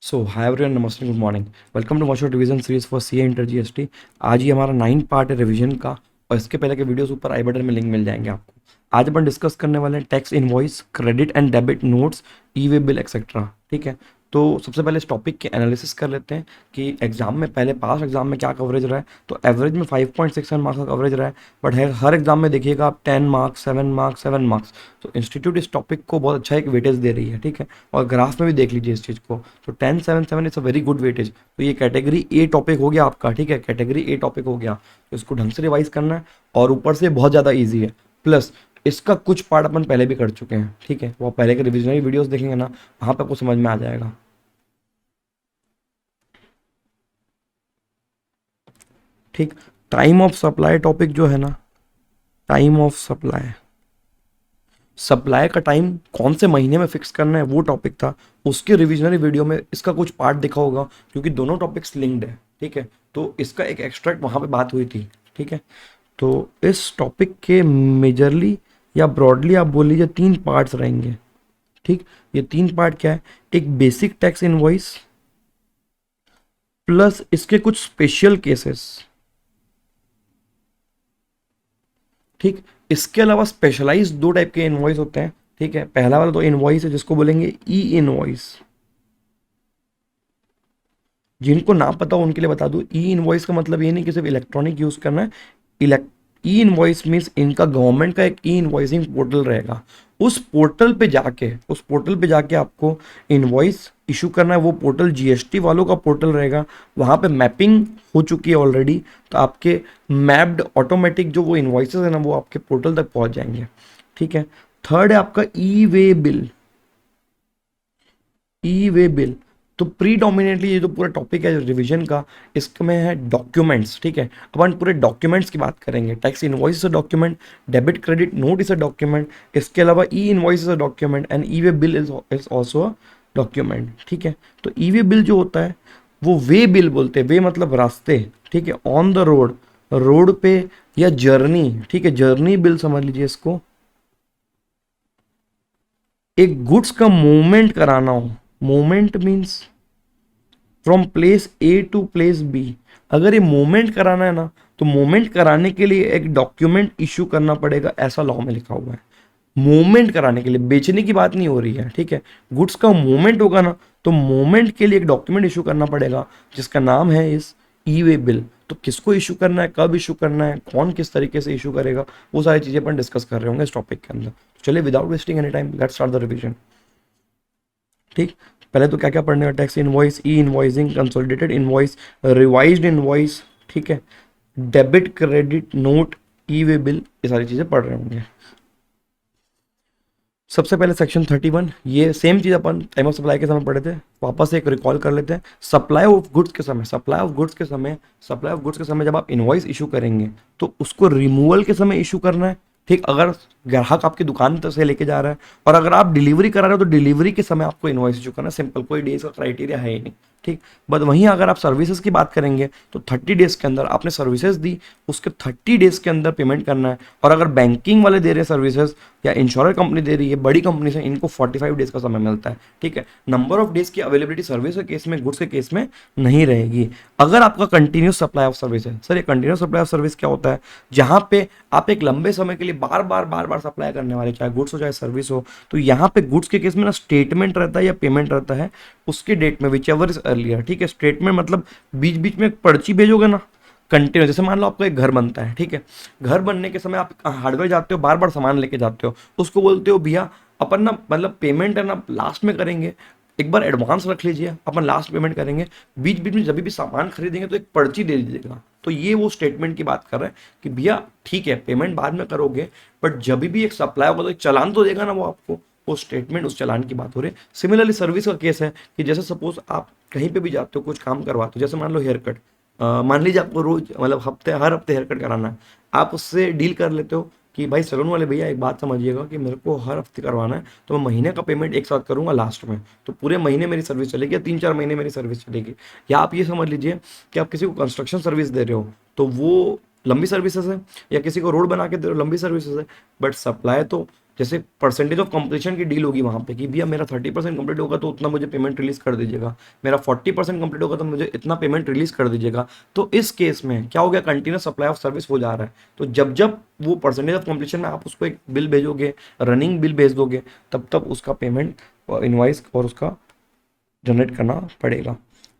सो hi everyone, नमस्ते, good morning. Welcome to मॉशर revision series for CA inter GST. आज ही हमारा 9 पार्ट है रिवीजन का, और इसके पहले के वीडियोस ऊपर आई बटन में लिंक मिल जाएंगे आपको। आज अपन डिस्कस करने वाले हैं tax invoice, credit and debit notes, E way bill etcetera. ठीक है, तो सबसे पहले इस टॉपिक के एनालिसिस कर लेते हैं कि एग्जाम में पहले पास एग्जाम में क्या कवरेज रहा है। तो एवरेज में 5.67 मार्क्स का कवरेज रहा है, बट है हर एग्जाम में देखिएगा आप 10 मार्क्स, 7 मार्क्स, 7 मार्क्स। तो इंस्टीट्यूट इस टॉपिक को बहुत अच्छा एक वेटेज दे रही है। ठीक है, और ग्राफ में भी देख लीजिए इस चीज़ को। तो 10 7 7 is a very good weightage. तो ये कैटेगरी ए टॉपिक हो गया आपका। ठीक है, कैटेगरी ए टॉपिक हो गया, तो इसको ढंग से रिवाइज करना है। और ऊपर से बहुत ज़्यादा ईजी है, प्लस इसका कुछ पार्ट अपन पहले भी कर चुके हैं। ठीक है, वो पहले के रिविजनरी वीडियोस देखेंगे ना, वहाँ पे आपको समझ में आ जाएगा। ठीक, टाइम ऑफ सप्लाई टॉपिक जो है ना, टाइम ऑफ सप्लाई, सप्लाई का टाइम कौन से महीने में फिक्स करना है वो टॉपिक था। उसके रिविजनरी वीडियो में इसका कुछ पार्ट दिखा होगा, क्योंकि दोनों टॉपिक्स लिंक्ड है। ठीक है, तो इसका एक एक्सट्रैक्ट वहाँ पे बात हुई थी। ठीक है, तो इस टॉपिक के मेजरली या ब्रॉडली आप बोल लीजिए 3 पार्ट्स रहेंगे। ठीक, ये 3 पार्ट क्या है? एक बेसिक टैक्स इनवॉइस, प्लस इसके कुछ स्पेशल केसेस। ठीक, इसके अलावा स्पेशलाइज 2 टाइप के इनवॉइस होते हैं। ठीक है, पहला वाला तो इनवॉइस है जिसको बोलेंगे ई इनवॉइस। जिनको ना पता हो उनके लिए बता दूं, ई इनवॉइस का मतलब ये नहीं कि सिर्फ इलेक्ट्रॉनिक यूज करना है। ई इनवॉइस मीन्स इनका गवर्नमेंट का एक ई इनवॉइसिंग पोर्टल रहेगा। उस पोर्टल पे जाके आपको इनवॉइस इशू करना है। वो पोर्टल जीएसटी वालों का पोर्टल रहेगा। वहाँ पे मैपिंग हो चुकी है ऑलरेडी, तो आपके मैप्ड ऑटोमेटिक जो वो इनवॉइसेस है ना, वो आपके पोर्टल तक पहुँच जाएंगे। ठीक है, थर्ड है आपका ई वे बिल। ई वे बिल, तो प्रीडोमिनेटली ये जो पूरा टॉपिक है रिवीजन का, इसमें है डॉक्यूमेंट्स। ठीक है, अपन पूरे डॉक्यूमेंट्स की बात करेंगे। Tax invoice is a document, debit credit note is a document, इसके अलावा ई invoice is a document and E way bill is also a document. ठीक है, तो ई वे बिल जो होता है वो वे बिल बोलते हैं। वे मतलब रास्ते। ठीक है, ऑन द रोड, रोड पे, या जर्नी। ठीक है, जर्नी बिल समझ लीजिए इसको। एक गुड्स का मूवमेंट कराना हो, movement means from place A to place B. अगर ये मूवमेंट कराना है ना, तो मूवमेंट कराने के लिए एक डॉक्यूमेंट इशू करना पड़ेगा, ऐसा लॉ में लिखा हुआ है। मूवमेंट कराने के लिए, बेचने की बात नहीं हो रही है। ठीक है, गुड्स का मूवमेंट होगा ना, तो मूवमेंट के लिए एक डॉक्यूमेंट इशू करना पड़ेगा, जिसका नाम है इस ई वे बिल। तो किसको इशू करना है, कब इशू करना है, कौन किस तरीके से इशू करेगा, वो सारी चीजें अपन डिस्कस कर रहे होंगे इस टॉपिक के अंदर। चलिए, without wasting any time, let's start the revision. ठीक, पहले तो क्या क्या पढ़ने का? Tax invoice, e invoicing, consolidated invoice, revised invoice. ठीक है, debit credit note, e way bill, ये सारी चीजें पढ़ रहे होंगे। सबसे पहले सेक्शन 31, ये सेम चीज अपन टाइम ऑफ सप्लाई के समय पढ़े थे, वापस एक रिकॉल कर लेते हैं। सप्लाई ऑफ गुड्स के समय, सप्लाई ऑफ गुड्स के समय जब आप इनवॉइस इशू करेंगे, तो उसको रिमूवल के समय इशू करना है। ठीक, अगर ग्राहक आपकी दुकान से लेके जा रहा है, और अगर आप डिलीवरी करा रहे हो, तो डिलीवरी के समय आपको इनवॉइस इशू करना है। सिंपल, कोई डेज का क्राइटेरिया है ही नहीं। ठीक, बट वहीं अगर आप सर्विसेज की बात करेंगे, तो 30 डेज के अंदर आपने सर्विसेज दी, उसके 30 डेज के अंदर पेमेंट करना है। और अगर बैंकिंग वाले दे रहे हैं सर्विसेज, या इंश्योरेंस कंपनी दे रही है, बड़ी कंपनी से, इनको 45 डेज का समय मिलता है। ठीक है, नंबर ऑफ डेज की अवेलेबिलिटी सर्विस के केस में, गुड्स के केस में नहीं रहेगी। अगर आपका कंटिन्यूस सप्लाई ऑफ सर्विस है, सर ये कंटिन्यूस सप्लाई ऑफ सर्विस क्या होता है? जहां पे आप एक लंबे समय के लिए बार बार सप्लाई करने वाले, चाहे गुड्स हो चाहे सर्विस हो, तो यहाँ पे गुड्स के केस में ना स्टेटमेंट रहता है या पेमेंट रहता है उसके डेट में, विच एवर इज अर्लियर। ठीक है, स्टेटमेंट मतलब बीच बीच में पर्ची भेजोगे ना कंटिन्यू। जैसे मान लो आपका एक घर बनता है। ठीक है, घर बनने के समय आप हार्डवेयर जाते हो, बार बार सामान लेके जाते हो, उसको बोलते हो भैया अपन ना, मतलब पेमेंट है ना लास्ट में करेंगे, एक बार एडवांस रख लीजिए, अपन लास्ट पेमेंट करेंगे। बीच बीच में जब भी सामान खरीदेंगे तो एक पर्ची दे दीजिएगा। तो ये वो स्टेटमेंट की बात कर रहे हैं कि भैया ठीक है पेमेंट बाद में करोगे, बट जब भी एक सप्लाई होगा तो एक चालान तो देगा ना वो आपको, वो स्टेटमेंट, उस चालान की बात हो रही है। सिमिलरली सर्विस का केस है कि जैसे सपोज आप कहीं पे भी जाते हो, कुछ काम करवाते हो, जैसे मान लो हेयर कट, मान लीजिए आपको रोज, मतलब हर हफ्ते हेयर कट कराना है, आप उससे डील कर लेते हो कि भाई सैलून वाले भैया एक बात समझिएगा कि मेरे को हर हफ्ते करवाना है, तो मैं महीने का पेमेंट एक साथ करूंगा लास्ट में, तो पूरे महीने मेरी सर्विस चलेगी, या 3 4 महीने मेरी सर्विस चलेगी। या आप ये समझ लीजिए कि आप किसी को कंस्ट्रक्शन सर्विस दे रहे हो, तो वो लंबी सर्विसेज है, या किसी को रोड बना के दे रहे हो, लंबी सर्विसेज है, बट सप्लाई तो जैसे परसेंटेज ऑफ कंप्लीशन की डील होगी वहाँ पे कि भैया मेरा 30% कंप्लीट होगा तो उतना मुझे पेमेंट रिलीज कर दीजिएगा, मेरा 40% कंप्लीट होगा तो मुझे इतना पेमेंट रिलीज कर दीजिएगा। तो इस केस में क्या हो गया, कंटिन्यूस सप्लाई ऑफ सर्विस हो जा रहा है। तो जब जब वो परसेंटेज ऑफ कंप्लीशन में आप उसको एक बिल भेजोगे, रनिंग बिल भेज दोगे, तब तब उसका पेमेंट इनवाइस और उसका जनरेट करना पड़ेगा।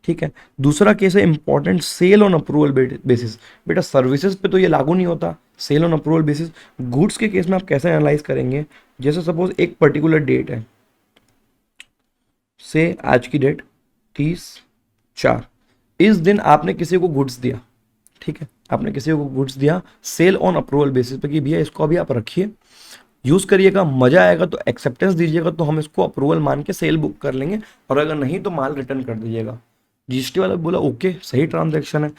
ठीक है। दूसरा केस है important, sale on approval basis. बेटा सर्विसेज पे तो ये लागू नहीं होता, sale on approval basis. Goods के केस में आप कैसे एनालाइज करेंगे, जैसे सपोज एक पर्टिकुलर डेट है, से आज की डेट 30/4, इस दिन आपने किसी को गुड्स दिया। ठीक है, आपने किसी को गुड्स दिया सेल ऑन अप्रूवल बेसिस पे कि भैया इसको अभी आप रखिए, यूज़ करिएगा, मज़ा आएगा तो एक्सेप्टेंस दीजिएगा तो हम इसको अप्रूवल मान के सेल बुक कर लेंगे, और अगर नहीं तो माल रिटर्न कर दीजिएगा। जीएसटी वाला बोला ओके सही ट्रांजैक्शन है,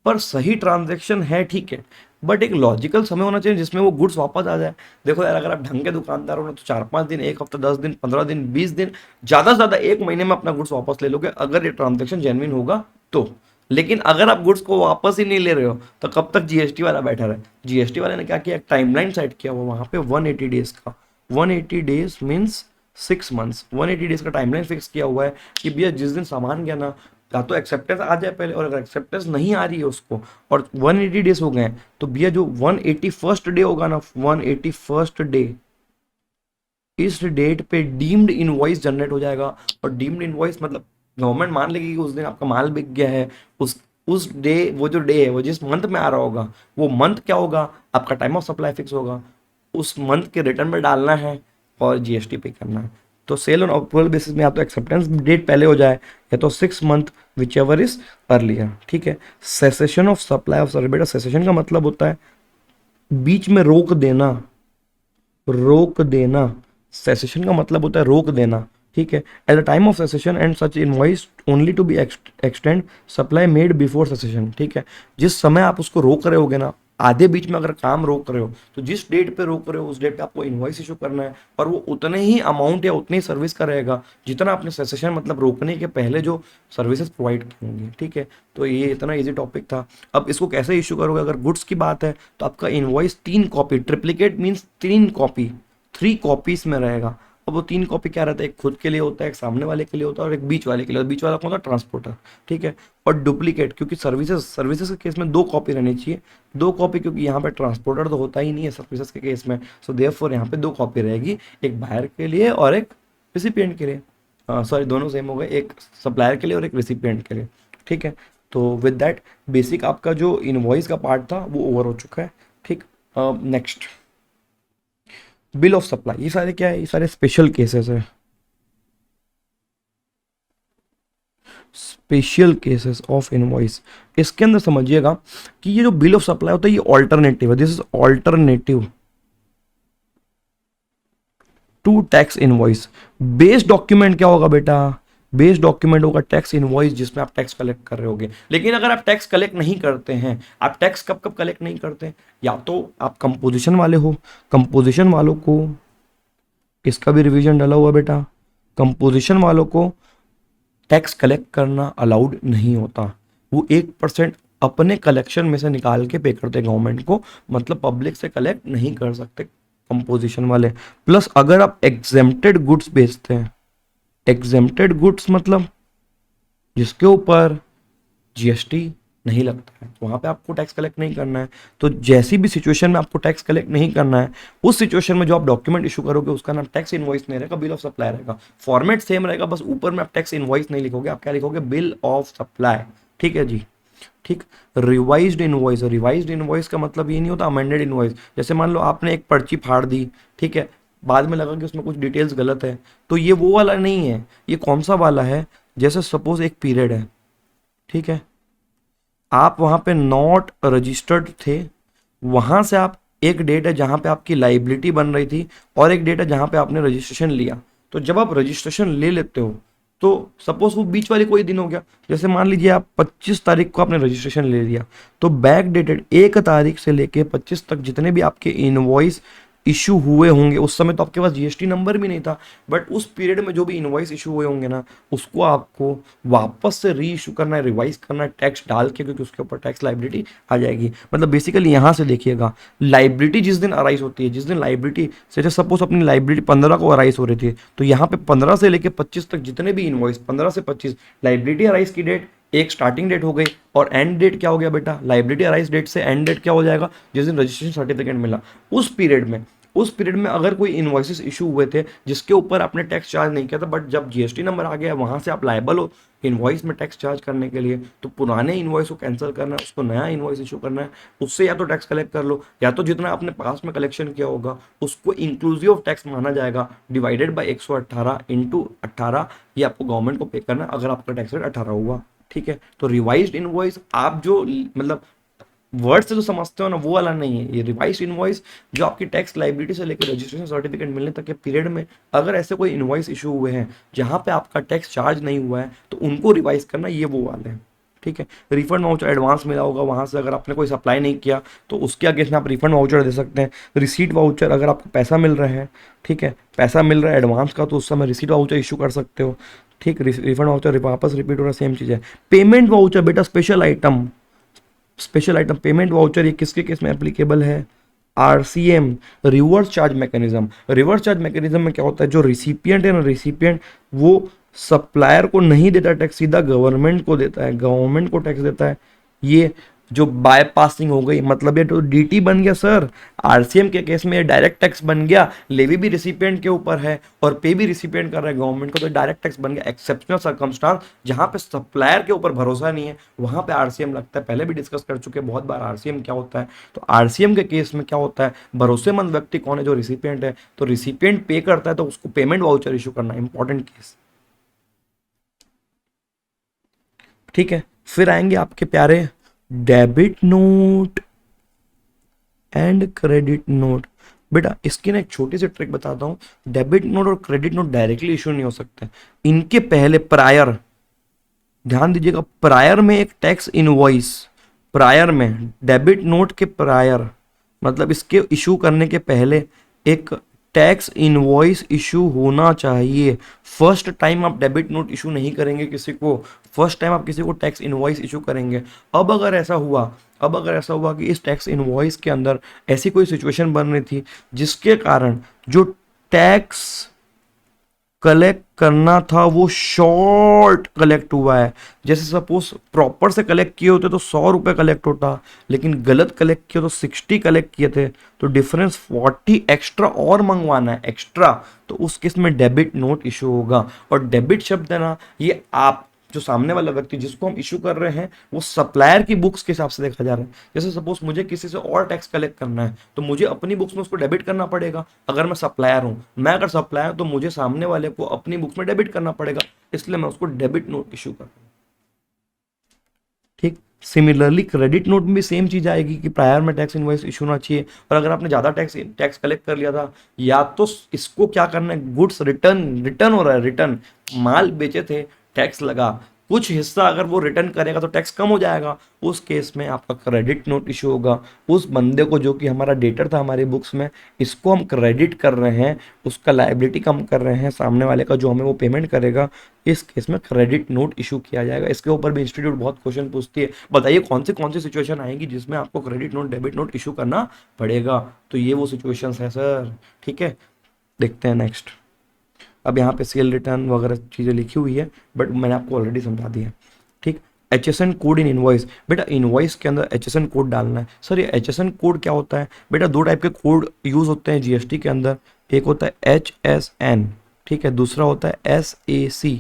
पर सही ट्रांजैक्शन है ठीक है, बट एक लॉजिकल समय होना चाहिए जिसमें वो गुड्स वापस आ जाए। देखो यार, अगर आप ढंग के दुकानदार हो ना तो 4-5 दिन, एक हफ्ता, 10 दिन, 15 दिन, 20 दिन, ज़्यादा से ज़्यादा 1 महीने में अपना गुड्स वापस ले लोगे अगर ये ट्रांजैक्शन जेन्युइन होगा तो। लेकिन अगर आप गुड्स को वापस ही नहीं ले रहे हो तो कब तक जीएसटी वाला बैठा रहे। जीएसटी वाले ने क्या किया, टाइमलाइन सेट किया हुआ वहाँ पे 180 डेज का। 180 डेज मीन्स 6 मंथ्स। 180 डेज का टाइमलाइन फिक्स किया हुआ है कि भैया जिस दिन सामान गया ना, या तो एक्सेप्टेंस आ जाए पहले, और अगर एक्सेप्टेंस नहीं आ रही है उसको और 180 डेज हो गए तो भैया जो 181st डे होगा ना, 181st डे, इस डेट पे डीम्ड इनवॉइस जनरेट हो जाएगा। और डीम्ड इनवॉइस मतलब गवर्नमेंट मान लेगी कि उस दिन आपका माल बिक गया है, उस डे, वो जो डे है वो जिस मंथ में आ रहा होगा, वो मंथ क्या होगा, आपका टाइम ऑफ सप्लाई फिक्स होगा, उस मंथ के रिटर्न में डालना है और जीएसटी पे करना है। तो सेल ऑन अप्रूवल बेसिस में या तो एक्सेप्टेंस डेट पहले हो जाए या तो 6 month, which ever is earlier. ठीक है। Cessation of supply of service. बेटा सेसेशन का मतलब होता है बीच में रोक देना, रोक देना। सेसेशन का मतलब होता है रोक देना। ठीक है। At the time of cessation and such invoice only to be extend supply made before cessation. ठीक है। जिस समय आप उसको रोक रहे होगे ना, आधे बीच में अगर काम रोक रहे हो तो जिस डेट पे रोक रहे हो उस डेट पे आपको इनवॉइस इशू करना है, और वो उतने ही अमाउंट या उतनी सर्विस का रहेगा जितना आपने सेसेशन मतलब रोकने के पहले जो सर्विसेज प्रोवाइड की होंगी। ठीक है। तो ये इतना इजी टॉपिक था। अब इसको कैसे इशू करोगे, अगर गुड्स की बात है तो आपका invoice 3 copy, triplicate means 3 copy, 3 copies में रहेगा। अब वो 3 कॉपी क्या रहता है, एक खुद के लिए होता है, एक सामने वाले के लिए होता है और एक बीच वाले के लिए। बीच वाला कौन होता है, ट्रांसपोर्टर। ठीक है। और डुप्लीकेट, क्योंकि सर्विसेज के केस में 2 कॉपी रहनी चाहिए। 2 कॉपी क्योंकि यहाँ पे ट्रांसपोर्टर तो होता ही नहीं है सर्विसेज के केस में, सो देयरफॉर यहाँ पे 2 कॉपी रहेगी, एक बायर के लिए और एक रिसिपिएंट के लिए। सॉरी, दोनों सेम हो गए, एक सप्लायर के लिए और एक रिसिपिएंट के लिए। ठीक है। तो विद दैट बेसिक आपका जो इनवॉइस का पार्ट था वो ओवर हो चुका है। ठीक। Next, bill of supply. ये सारे क्या है, ये सारे स्पेशल केसेस है, स्पेशल केसेस ऑफ इनवॉइस। इसके अंदर समझिएगा कि ये जो बिल ऑफ सप्लाई होता है ये ऑल्टरनेटिव है, this is alternative to tax invoice. Base document क्या होगा बेटा, बेस डॉक्यूमेंट होगा टैक्स इनवॉइस जिसमें आप टैक्स कलेक्ट कर रहे होगे। लेकिन अगर आप टैक्स कलेक्ट नहीं करते हैं, आप टैक्स कब कब कलेक्ट नहीं करते, या तो आप कंपोजिशन वाले हो, कंपोजिशन वालों को, इसका भी रिवीजन डाला हुआ बेटा, कंपोजिशन वालों को टैक्स कलेक्ट करना अलाउड नहीं होता। वो 1% अपने कलेक्शन में से निकाल के पे करते गवर्नमेंट को, मतलब पब्लिक से कलेक्ट नहीं कर सकते कंपोजिशन वाले। प्लस अगर आप एग्जेम्प्टेड गुड्स बेचते हैं, एग्जेम्प्टेड गुड्स मतलब जिसके ऊपर जीएसटी नहीं लगता है, वहां पे आपको टैक्स कलेक्ट नहीं करना है। तो जैसी भी सिचुएशन में आपको टैक्स कलेक्ट नहीं करना है, उस सिचुएशन में जो आप डॉक्यूमेंट इशू करोगे उसका नाम टैक्स इनवॉइस नहीं रहेगा, बिल ऑफ सप्लाई रहेगा। फॉर्मेट सेम रहेगा, बस ऊपर में आप टैक्स इनवॉइस नहीं लिखोगे, आप क्या लिखोगे, बिल ऑफ सप्लाई। ठीक है जी। ठीक। रिवाइज्ड इनवॉइस, रिवाइज्ड इनवॉइस का मतलब ये नहीं होता अमेंडेड इनवॉइस। जैसे मान लो आपने एक पर्ची फाड़ दी, ठीक है, बाद में लगा कि उसमें कुछ डिटेल्स गलत है, तो ये वो वाला नहीं है। ये कौन सा वाला है, जैसे सपोज एक पीरियड है, ठीक है, आप वहां पे नॉट रजिस्टर्ड थे, वहां से आप, एक डेट है जहां पे आपकी लाइबिलिटी बन रही थी और एक डेट है जहां पे आपने रजिस्ट्रेशन लिया। तो जब आप रजिस्ट्रेशन ले लेते हो तो सपोज वो बीच वाली कोई दिन हो गया, जैसे मान लीजिए आप 25 तारीख को आपने रजिस्ट्रेशन ले लिया, तो बैक डेटेड 1 तारीख से लेके 25 तक जितने भी आपके इनवॉइस इशू हुए होंगे, उस समय तो आपके पास जीएसटी नंबर भी नहीं था, बट उस पीरियड में जो भी इनवॉइस इशू हुए होंगे ना, उसको आपको वापस से री इशू करना है, रिवाइज करना है टैक्स डाल के, क्योंकि उसके ऊपर टैक्स लाइबिलिटी आ जाएगी। मतलब बेसिकली यहाँ से देखिएगा, लाइबिलिटी जिस दिन अराइज होती है, जिस दिन लाइबिलिटी से सपोज अपनी लाइबिलिटी 15 को अराइज हो रही थी, तो यहाँ पे 15 से लेके 25 तक जितने भी इनवॉइस, 15 से 25 लाइबिलिटी अराइज की डेट, एक स्टार्टिंग डेट हो गई, और एंड डेट क्या हो गया बेटा, लाइबिलिटी अराइज डेट से एंड डेट क्या हो जाएगा, जिस दिन रजिस्ट्रेशन सर्टिफिकेट मिला। उस पीरियड में अगर कोई इन्वॉइसेस इशू हुए थे जिसके ऊपर आपने टैक्स चार्ज नहीं किया था, बट जब जीएसटी नंबर आ गया वहां से आप लायबल हो इनवॉइस में टैक्स चार्ज करने के लिए, तो पुराने इनवॉइस को कैंसिल करना है, उसको नया इनवॉइस इशू करना है, उससे या तो टैक्स कलेक्ट कर लो, या तो जितना आपने पास में कलेक्शन किया होगा उसको इंक्लूसिव ऑफ टैक्स माना जाएगा, डिवाइडेड बाई 118 इंटू 18, ये आपको गवर्नमेंट को पे करना है अगर आपका टैक्स रेट 18 हुआ। ठीक है, तो रिवाइज्ड इनवॉइस आप जो मतलब वर्ड से जो समझते हो ना, वो वाला नहीं है। ये रिवाइज इनवॉइस जो आपकी टैक्स लाइबिलिटी से लेकर रजिस्ट्रेशन सर्टिफिकेट मिलने तक के पीरियड में अगर ऐसे कोई इनवॉइस इशू हुए हैं जहां पे आपका टैक्स चार्ज नहीं हुआ है, तो उनको रिवाइज करना, ये वो वाले हैं। ठीक है, रिफंड वाउचर एडवांस मिला होगा वहां से, अगर आपने कोई सप्लाई नहीं किया तो उसके अगेंस्ट में आप रिफंड वाउचर दे सकते हैं। रिसीट वाउचर, अगर आपको पैसा मिल रहा है, ठीक है, पैसा मिल रहा है एडवांस का, तो उस समय रिसीट वाउचर इशू कर सकते हो। ठीक, रिफंड वाउचर वापस रिपीट हो रहा है, सेम चीज़ है। पेमेंट वाउचर बेटा स्पेशल आइटम पेमेंट वाउचर, ये किसके केस में एप्लीकेबल है, RCM, reverse charge mechanism. Reverse charge mechanism में क्या होता है, जो रिसिपिएंट है ना, रिसिपिएंट वो सप्लायर को नहीं देता टैक्स, सीधा गवर्नमेंट को देता है, गवर्नमेंट को टैक्स देता है। ये जो बायपासिंग हो गई, मतलब ये तो डीटी बन गया सर। आरसीएम के केस में ये डायरेक्ट टैक्स बन गया, लेवी भी रिसिपिएंट के ऊपर है और पे भी रिसिपिएंट कर रहा है गवर्नमेंट को, तो डायरेक्ट टैक्स बन गया। एक्सेप्शनल सर्कमस्टांस, जहां पे सप्लायर के ऊपर भरोसा नहीं है वहां पे आरसीएम लगता है। पहले भी डिस्कस कर चुके हैं बहुत बार आरसीएम क्या होता है। तो आरसीएम के केस में क्या होता है, भरोसेमंद व्यक्ति कौन है, जो रिसिपिएंट है, तो रिसिपिएंट पे करता है तो उसको पेमेंट वाउचर इशू करना, इंपॉर्टेंट केस। ठीक है, फिर आएंगे आपके प्यारे debit note and credit note. बेटा इसकी ना एक छोटी सी ट्रिक बताता हूं। डेबिट नोट और क्रेडिट नोट डायरेक्टली इशू नहीं हो सकते, इनके पहले प्रायर, ध्यान दीजिएगा, प्रायर में एक टैक्स इनवॉइस, प्रायर में डेबिट नोट के प्रायर मतलब इसके इशू करने के पहले एक टैक्स इनवॉइस इशू होना चाहिए। फर्स्ट टाइम आप डेबिट नोट इशू नहीं करेंगे किसी को, फर्स्ट टाइम आप किसी को टैक्स इनवॉइस इशू करेंगे। अब अगर ऐसा हुआ कि इस टैक्स इनवॉइस के अंदर ऐसी कोई सिचुएशन बन रही थी जिसके कारण जो टैक्स कलेक्ट करना था वो शॉर्ट कलेक्ट हुआ है, जैसे सपोज प्रॉपर से कलेक्ट किए होते तो 100 रुपए कलेक्ट होता, लेकिन गलत कलेक्ट किए तो 60 कलेक्ट किए थे, तो डिफरेंस 40 एक्स्ट्रा और मंगवाना है एक्स्ट्रा, तो उस केस में डेबिट नोट इशू होगा। और डेबिट शब्द है ना, ये आप जो सामने वाला व्यक्ति जिसको हम इशू कर रहे हैं वो सप्लायर की बुक्स के हिसाब से देखा जा रहा है। जैसे सपोज मुझे किसी से और टैक्स कलेक्ट करना है तो मुझे अपनी बुक्स में उसको डेबिट करना पड़ेगा, अगर मैं सप्लायर हूं। मैं अगर सप्लायर तो मुझे सामने वाले को अपनी बुक्स में डेबिट करना पड़ेगा, इसलिए मैं उसको डेबिट नोट इशू कर रहा हूं। ठीक, सिमिलरली क्रेडिट नोट में भी सेम चीज आएगी कि प्रायर में टैक्स इनवॉइस इशू होना चाहिए, और अगर आपने ज्यादा टैक्स कलेक्ट कर लिया था, या तो इसको क्या करना है, गुड्स रिटर्न रिटर्न हो रहा है, रिटर्न माल बेचे थे, टैक्स लगा, कुछ हिस्सा अगर वो रिटर्न करेगा तो टैक्स कम हो जाएगा, उस केस में आपका क्रेडिट नोट इशू होगा। उस बंदे को जो कि हमारा डेटर था हमारी बुक्स में, इसको हम क्रेडिट कर रहे हैं, उसका लायबिलिटी कम कर रहे हैं सामने वाले का, जो हमें वो पेमेंट करेगा, इस केस में क्रेडिट नोट इशू किया जाएगा। इसके ऊपर भी इंस्टीट्यूट बहुत क्वेश्चन पूछती है, बताइए कौन सी सिचुएशन आएगी जिसमें आपको credit note debit note issue करना पड़ेगा। तो ये वो सिचुएशन है सर। ठीक है, देखते हैं नेक्स्ट। अब यहाँ पे सेल रिटर्न वगैरह चीज़ें लिखी हुई है, बट मैंने आपको ऑलरेडी समझा दिया। ठीक, HSN कोड इन इनवॉइस, बेटा इनवॉइस के अंदर HSN कोड डालना है। सर ये HSN कोड क्या होता है, बेटा दो टाइप के कोड यूज होते हैं जीएसटी के अंदर, एक होता है HSN, ठीक है, दूसरा होता है SAC।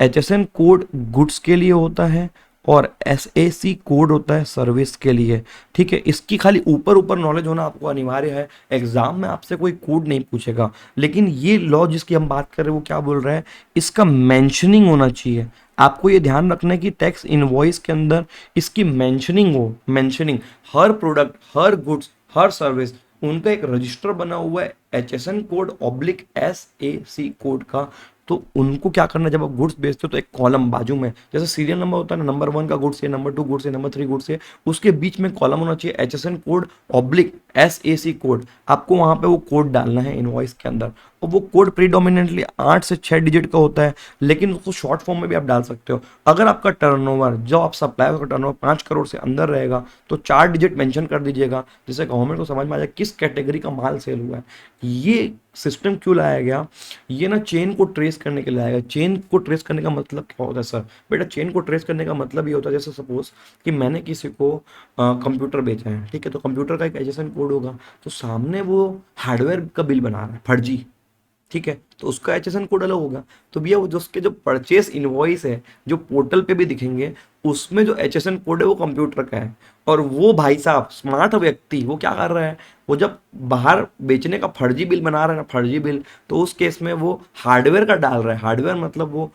HSN कोड गुड्स के लिए होता है और SAC कोड होता है सर्विस के लिए। ठीक है, इसकी खाली ऊपर ऊपर नॉलेज होना आपको अनिवार्य है, एग्जाम में आपसे कोई कोड नहीं पूछेगा, लेकिन ये लॉ जिसकी हम बात कर रहे हैं वो क्या बोल रहा है, इसका मेंशनिंग होना चाहिए। आपको ये ध्यान रखना है कि टैक्स इनवॉइस के अंदर इसकी मेंशनिंग हो, मेंशनिंग, हर प्रोडक्ट, हर गुड्स, हर सर्विस, उनका एक रजिस्टर बना हुआ है HSN code oblique SAC code का, तो उनको क्या करना है, जब आप गुड्स बेचते हो तो एक कॉलम बाजू में, जैसे सीरियल नंबर होता है ना, नंबर 1 का गुड्स है, नंबर 2 गुड्स है, नंबर 3 गुड्स है, उसके बीच में कॉलम होना चाहिए HSN code oblique SAC code. आपको वहां पे वो कोड डालना है इनवॉइस के अंदर, और वो कोड प्रीडोमिनेंटली 8 से 6 डिजिट का होता है, लेकिन उसको शॉर्ट फॉर्म में भी आप डाल सकते हो। अगर आपका टर्नओवर, जो आप सप्लायर का टर्नओवर 5 करोड़ से अंदर रहेगा तो 4 डिजिट मेंशन कर दीजिएगा, जिससे गवर्नमेंट को समझ में आ जाए किस कैटेगरी का माल सेल हुआ है। ये सिस्टम क्यों लाया गया, ये ना चेन को ट्रेस करने के लिए लाया गया। चेन को ट्रेस करने का मतलब क्या होता है सर? बेटा चेन को ट्रेस करने का मतलब ये होता है, जैसे सपोज कि मैंने किसी को कंप्यूटर बेचा है, ठीक है, तो कंप्यूटर का एक एचएसएन कोड होगा, तो सामने वो हार्डवेयर का बिल बना रहा है फर्जी, ठीक है, तो उसका एचएसएन कोड अलग होगा। तो भैया वो जो उसके जो परचेस इनवॉइस है जो पोर्टल पे भी दिखेंगे, उसमें जो एचएसएन कोड है वो कंप्यूटर का है। और वो भाई साहब स्मार्ट व्यक्ति वो क्या कर रहा है, वो जब बाहर बेचने का फर्जी बिल बना रहा है ना, फर्जी बिल, तो उस केस में वो हार्डवेयर का डाल रहा है। हार्डवेयर मतलब वो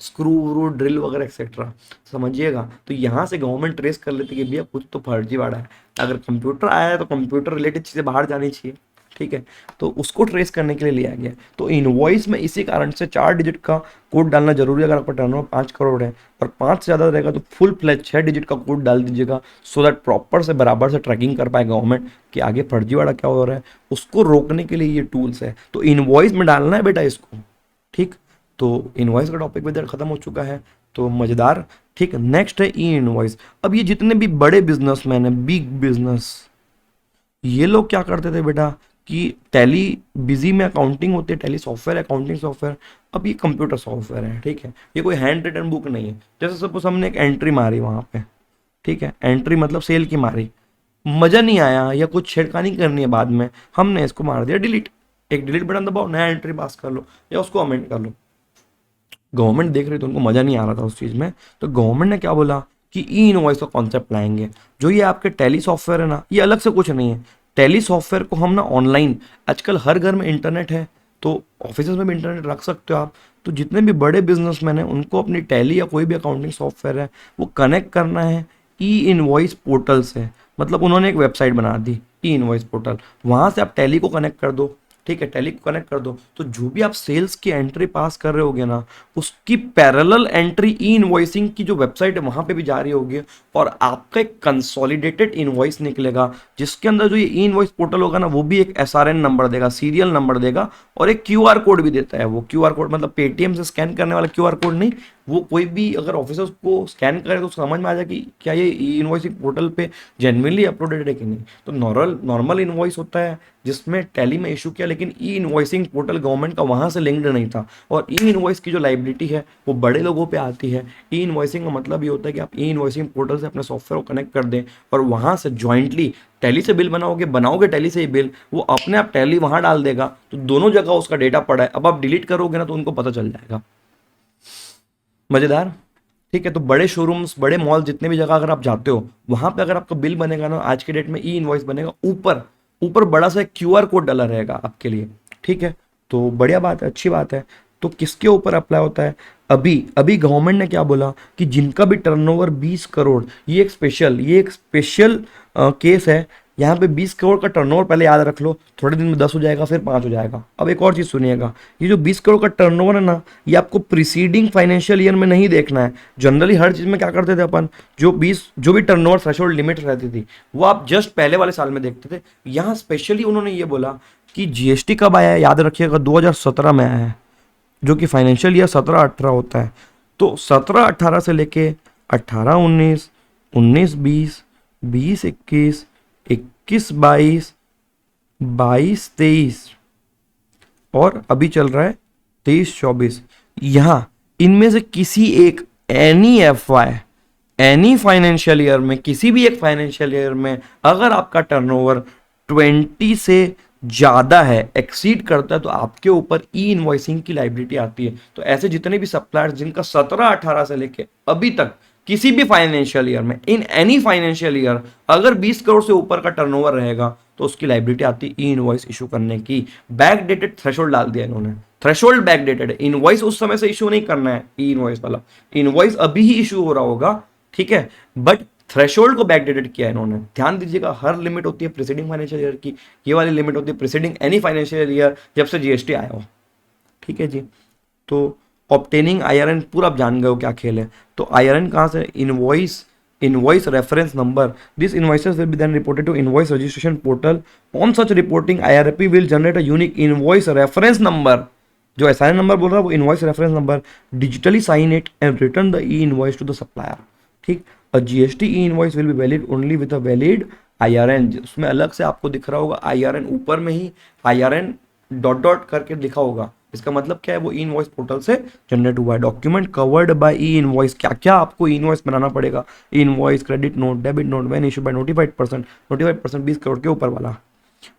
स्क्रू व्रू ड्रिल वगैरह एक्सेट्रा, समझिएगा। तो यहाँ से गवर्नमेंट ट्रेस कर लेती है कि भैया कुछ तो फर्जीवाड़ा है। अगर कंप्यूटर आया है तो कंप्यूटर रिलेटेड चीज़ें बाहर जानी चाहिए, ठीक है, तो उसको ट्रेस करने के लिए लिया गया। तो इनवॉइस में इसी कारण से 4 डिजिट का कोड डालना जरूरी है। अगर आपका टर्नओवर 5 करोड़ है और 5 से ज़्यादा रहेगा तो फुल फ्लैज 6 डिजिट का कोड डाल दीजिएगा, सो दैट प्रॉपर से बराबर से ट्रैकिंग कर पाए गवर्नमेंट कि आगे फर्जीवाड़ा क्या हो रहा है। उसको रोकने के लिए ये टूल्स है। तो इनवॉइस में डालना है बेटा इसको, ठीक। तो इनवॉइस का टॉपिक भी इधर खत्म हो चुका है, तो मजेदार, ठीक। नेक्स्ट है ई इनवॉइस। अब ये जितने भी बड़े बिजनेसमैन है, बिग बिजनेस, ये लोग क्या करते थे बेटा कि टैली बिजी में अकाउंटिंग होती है, टैली सॉफ्टवेयर अकाउंटिंग सॉफ्टवेयर। अब ये कंप्यूटर सॉफ्टवेयर है, ठीक है, ये कोई हैंड रिटन बुक नहीं है। जैसे सपोज हमने एक एंट्री मारी वहां पे, ठीक है, एंट्री मतलब सेल की मारी, मजा नहीं आया या कुछ छेड़खानी करनी है बाद में, हमने इसको मार दिया डिलीट। एक डिलीट बटन दबाओ, नया एंट्री पास कर लो या उसको अमेंड कर लो। गवर्नमेंट देख रही तो उनको मजा नहीं आ रहा था उस चीज में, तो गवर्नमेंट ने क्या बोला कि ई इनवॉइस का कॉन्सेप्ट लाएंगे। जो ये आपके टैली सॉफ्टवेयर है ना, ये अलग से कुछ नहीं है। टैली सॉफ्टवेयर को हम ना ऑनलाइन, आजकल हर घर में इंटरनेट है, तो ऑफिस में भी इंटरनेट रख सकते हो आप। तो जितने भी बड़े बिजनेसमैन हैं उनको अपनी टैली या कोई भी अकाउंटिंग सॉफ्टवेयर है वो कनेक्ट करना है ई इनवॉइस पोर्टल से। मतलब उन्होंने एक वेबसाइट बना दी ई इनवॉइस पोर्टल, वहां से आप टैली को कनेक्ट कर दो, ठीक है, टैली को कनेक्ट कर दो, तो जो भी आप सेल्स की एंट्री पास कर रहे होगे ना, उसकी पैरेलल एंट्री ई इनवॉइसिंग की जो वेबसाइट है वहां पे भी जा रही होगी, और आपका एक कंसोलिडेटेड इनवॉइस निकलेगा, जिसके अंदर जो ये ई इनवॉइस पोर्टल होगा ना, वो भी एक एसआरएन नंबर देगा, सीरियल नंबर देगा, और एक क्यूआर कोड भी देता है। वो क्यूआर कोड मतलब पेटीएम से स्कैन करने वाला क्यूआर कोड नहीं, वो कोई भी अगर ऑफिसर को स्कैन करे तो समझ में आ जाए कि क्या ये ई इनवॉइसिंग पोर्टल पे जेन्युइनली अपलोडेड है कि नहीं। तो नॉर्मल इनवॉइस होता है जिसमें टैली में इशू किया, लेकिन ई इनवॉइसिंग पोर्टल गवर्नमेंट का वहां से लिंक्ड नहीं था। और ई इनवॉइस की जो लाइबिलिटी है वो बड़े लोगों पे आती है। ई इनवॉइसिंग का मतलब ये होता है कि आप ई इनवॉइसिंग पोर्टल से अपने सॉफ्टवेयर को कनेक्ट कर दें और वहां से ज्वाइंटली टैली से बिल बनाओगे टैली से ही बिल, वो अपने आप टैली वहां डाल देगा, तो दोनों जगह उसका डेटा पड़ा है। अब आप डिलीट करोगे ना तो उनको पता चल जाएगा। मजेदार, ठीक है। तो बड़े शोरूम्स, बड़े मॉल, जितने भी जगह अगर आप जाते हो, वहां पे अगर आपका बिल बनेगा ना, आज के डेट में ई इनवॉइस बनेगा, ऊपर ऊपर बड़ा सा क्यूआर कोड डाला रहेगा आपके लिए, ठीक है। तो बढ़िया बात है, अच्छी बात है। तो किसके ऊपर अप्लाई होता है? अभी अभी गवर्नमेंट ने क्या बोला कि जिनका भी टर्नओवर 20 करोड़, ये एक स्पेशल केस है। यहाँ पे 20 करोड़ का टर्नओवर पहले याद रख लो, थोड़े दिन में 10 हो जाएगा, फिर 5 हो जाएगा। अब एक और चीज सुनिएगा, ये जो 20 करोड़ का टर्नओवर है ना, ये आपको प्रीसीडिंग फाइनेंशियल ईयर में नहीं देखना है। जनरली हर चीज में क्या करते थे अपन, जो भी टर्नओवर थ्रेशोल्ड लिमिट रहती थी वो आप जस्ट पहले वाले साल में देखते थे। यहाँ स्पेशली उन्होंने ये बोला कि जीएसटी कब आया है, याद रखिएगा 2017 में आया है, जो कि फाइनेंशियल ईयर 17-18 होता है। तो 17-18 से लेके 18-19, 19-20, 20-21, 21-22, 22-23 और अभी चल रहा है 23-24। यहां इनमें से किसी एक एनी फाइनेंशियल ईयर में, किसी भी एक फाइनेंशियल ईयर में अगर आपका टर्नओवर 20 से ज्यादा है, एक्सीड करता है, तो आपके ऊपर ई इनवॉइसिंग की लाइबिलिटी आती है। तो ऐसे जितने भी सप्लायर्स जिनका 17-18 से लेके अभी तक किसी भी फाइनेंशियल ईयर में, इन एनी फाइनेंशियल ईयर, अगर 20 करोड़ से ऊपर का टर्नओवर रहेगा तो उसकी लाइबिलिटी आती है ई इनवॉइस इशू करने की। बैक डेटेड थ्रेशोल्ड डाल दिया इन्होंने, थ्रेशोल्ड बैक डेटेड है, इनवॉइस उस समय से इशू नहीं करना है। ई इनवॉइस वाला इनवॉइस अभी ही इशू हो रहा होगा, ठीक है, बट थ्रेशोल्ड को बैकडेटेड किया इन्होंने। ध्यान दीजिएगा, हर लिमिट होती है प्रीसीडिंग फाइनेंशियल ईयर की, ये वाली लिमिट होती है प्रीसीडिंग एनी फाइनेंशियल ईयर जब से जीएसटी आया हो, ठीक है जी। तो ऑब्टेनिंग आईआरएन पूरा आप जान गए हो क्या खेल है। तो आईआरएन कहाँ से, invoice reference number, this invoices will be then reported to invoice registration portal, on such reporting IRP will generate a unique invoice reference number, जो एसआईएन नंबर बोल रहा है वो invoice reference number, digitally sign it and return the e invoice to the supplier. ठीक, a GST e invoice will be valid only with a valid IRN, उसमें अलग से आपको दिख रहा होगा आईआरएन, ऊपर में ही आईआरएन डॉट डॉट करके लिखा होगा। इसका मतलब क्या है, वो ई इनवॉइस पोर्टल से जनरेट हुआ है। Document covered by E invoice, क्या क्या आपको ई इनवॉइस बनाना पड़ेगा, ई invoice, credit note, debit note, when issue bye notified person, notified person 20 crore के ऊपर वाला।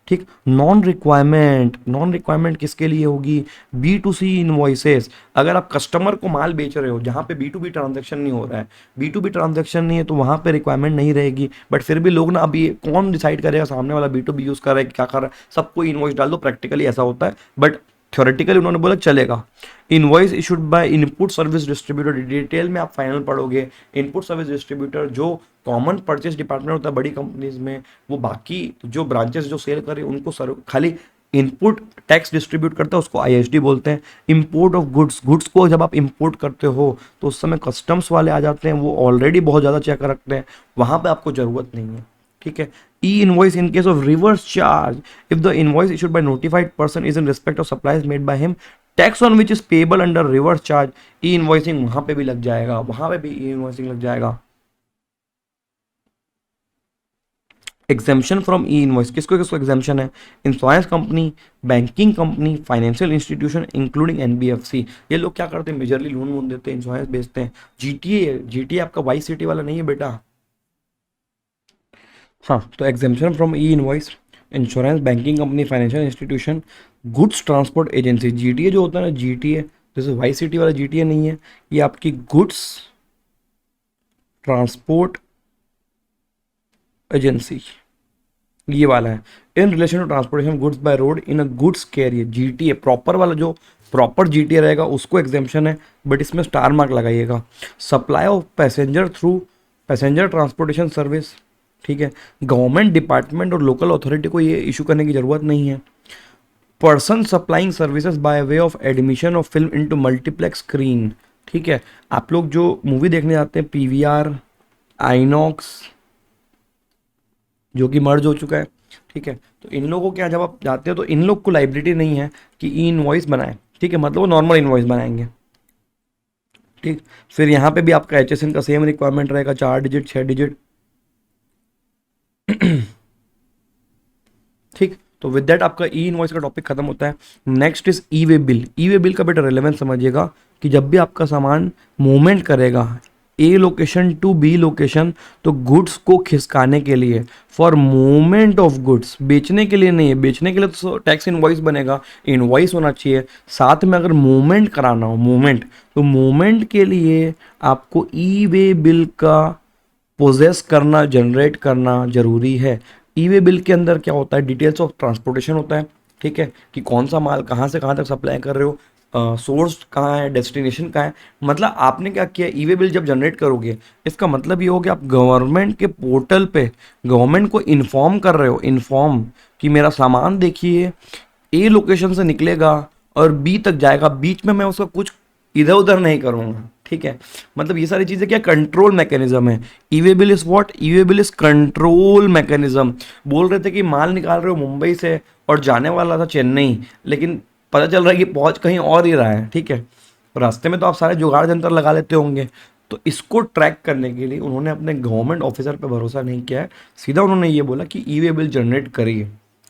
ठीक, नॉन रिक्वायरमेंट किसके लिए होगी, बी टू सी इनवॉइसेस, अगर आप कस्टमर को माल बेच रहे हो जहां पे बी टू बी ट्रांजेक्शन नहीं हो रहा है, बी टू बी ट्रांजेक्शन नहीं है तो वहां पे रिक्वायरमेंट नहीं रहेगी। बट फिर भी लोग ना, अभी कौन डिसाइड करेगा सामने वाला बी टू बी यूज कर रहा है क्या कर रहा है, सबको इनवॉइस डाल दो, प्रैक्टिकली ऐसा होता है, बट थ्योरेटिकली उन्होंने बोला चलेगा। Invoice issued by input service distributor, detail में आप फाइनल पढ़ोगे। इनपुट सर्विस डिस्ट्रीब्यूटर जो कॉमन परचेस डिपार्टमेंट होता है बड़ी कंपनीज में, वो बाकी जो ब्रांचेस जो सेल करे उनको खाली इनपुट टैक्स डिस्ट्रीब्यूट करता है, उसको आईएसडी बोलते हैं। इंपोर्ट ऑफ गुड्स, गुड्स को जब आप इंपोर्ट करते हो तो उस समय कस्टम्स वाले आ जाते हैं, वो ऑलरेडी बहुत ज़्यादा चेक रखते हैं, वहाँ पे आपको ज़रूरत नहीं है। ठीक है, ई invoice in case of reverse charge, if the invoice issued by notified person is in respect of supplies made by him, tax on which is payable under reverse charge, E invoicing वहां पे भी लग जाएगा, वहां पे भी ई invoicing लग जाएगा। एग्जाम्शन फ्रॉम ई इनवॉइस, किसको किसको एग्जाम्शन है, insurance company, banking company, financial institution including NBFC, ये लोग क्या करते हैं, मेजरली लोन वोन देते हैं, इंश्योरेंस बेचते हैं। जीटीए, जीटीए आपका वाई सिटी वाला नहीं है बेटा। हाँ, तो exemption from E invoice, insurance, banking company, financial institution, goods transport agency. GTA जो होता है ना, जीटीए जैसे वाई सिटी वाला जीटीए नहीं है, ये आपकी गुड्स ट्रांसपोर्ट एजेंसी ये वाला है। In relation to transportation goods by road in a goods carrier, GTA proper वाला जो प्रॉपर जीटीए रहेगा उसको एग्जाम्शन है, बट इसमें स्टार मार्क लगाइएगा। Supply of passenger through passenger transportation service, ठीक है, गवर्नमेंट डिपार्टमेंट और लोकल अथॉरिटी को ये इशू करने की जरूरत नहीं है। Person supplying services by way of admission of film into multiplex screen, ठीक है, आप लोग जो मूवी देखने जाते हैं पीवीआर, आइनॉक्स, जो कि मर्ज हो चुका है, ठीक है, तो इन लोगों के यहाँ जब आप जाते हो तो इन लोग को लाइबिलिटी नहीं है कि ई इनवॉइस बनाए, ठीक है, मतलब वो नॉर्मल इनवॉइस बनाएंगे। ठीक, फिर यहाँ पे भी आपका एचएसएन का सेम रिक्वायरमेंट रहेगा, 4 डिजिट 6 डिजिट। ठीक, तो विद दैट आपका ई इनवॉइस का टॉपिक खत्म होता है। Next is E way bill. E way bill का बेटा रिलेवेंस समझिएगा कि जब भी आपका सामान मूवमेंट करेगा ए लोकेशन टू बी लोकेशन, तो गुड्स को खिसकाने के लिए, फॉर मूवमेंट ऑफ गुड्स, बेचने के लिए नहीं है, बेचने के लिए तो टैक्स इनवॉइस बनेगा, इनवॉइस होना चाहिए, साथ में अगर मूवमेंट कराना हो मूवमेंट, तो मूवमेंट के लिए आपको ई वे बिल का पोजेस करना, जनरेट करना जरूरी है। ई वे बिल के अंदर क्या होता है, डिटेल्स ऑफ ट्रांसपोर्टेशन होता है, ठीक है, कि कौन सा माल कहाँ से कहाँ तक सप्लाई कर रहे हो, सोर्स कहाँ है, डेस्टिनेशन कहाँ है। मतलब आपने क्या किया, ई वे बिल जब जनरेट करोगे इसका मतलब ये हो कि आप गवर्नमेंट के पोर्टल पे गवर्नमेंट को इन्फॉर्म कर रहे हो, इन्फॉर्म कि मेरा सामान देखिए ए लोकेशन से निकलेगा और बी तक जाएगा, बीच में मैं उसका कुछ इधर उधर नहीं करूँगा, ठीक है। मतलब ये सारी चीज़ें क्या कंट्रोल मैकेनिज्म है। E way bill is what, e way bill is control mechanism. बोल रहे थे कि माल निकाल रहे हो मुंबई से और जाने वाला था चेन्नई, लेकिन पता चल रहा है कि पहुंच कहीं और ही रहा है, ठीक है। रास्ते में तो आप सारे जुगाड़ यंत्र लगा लेते होंगे, तो इसको ट्रैक करने के लिए उन्होंने अपने गवर्नमेंट ऑफिसर पे भरोसा नहीं किया है, सीधा उन्होंने ये बोला कि ई वे बिल जनरेट करिए,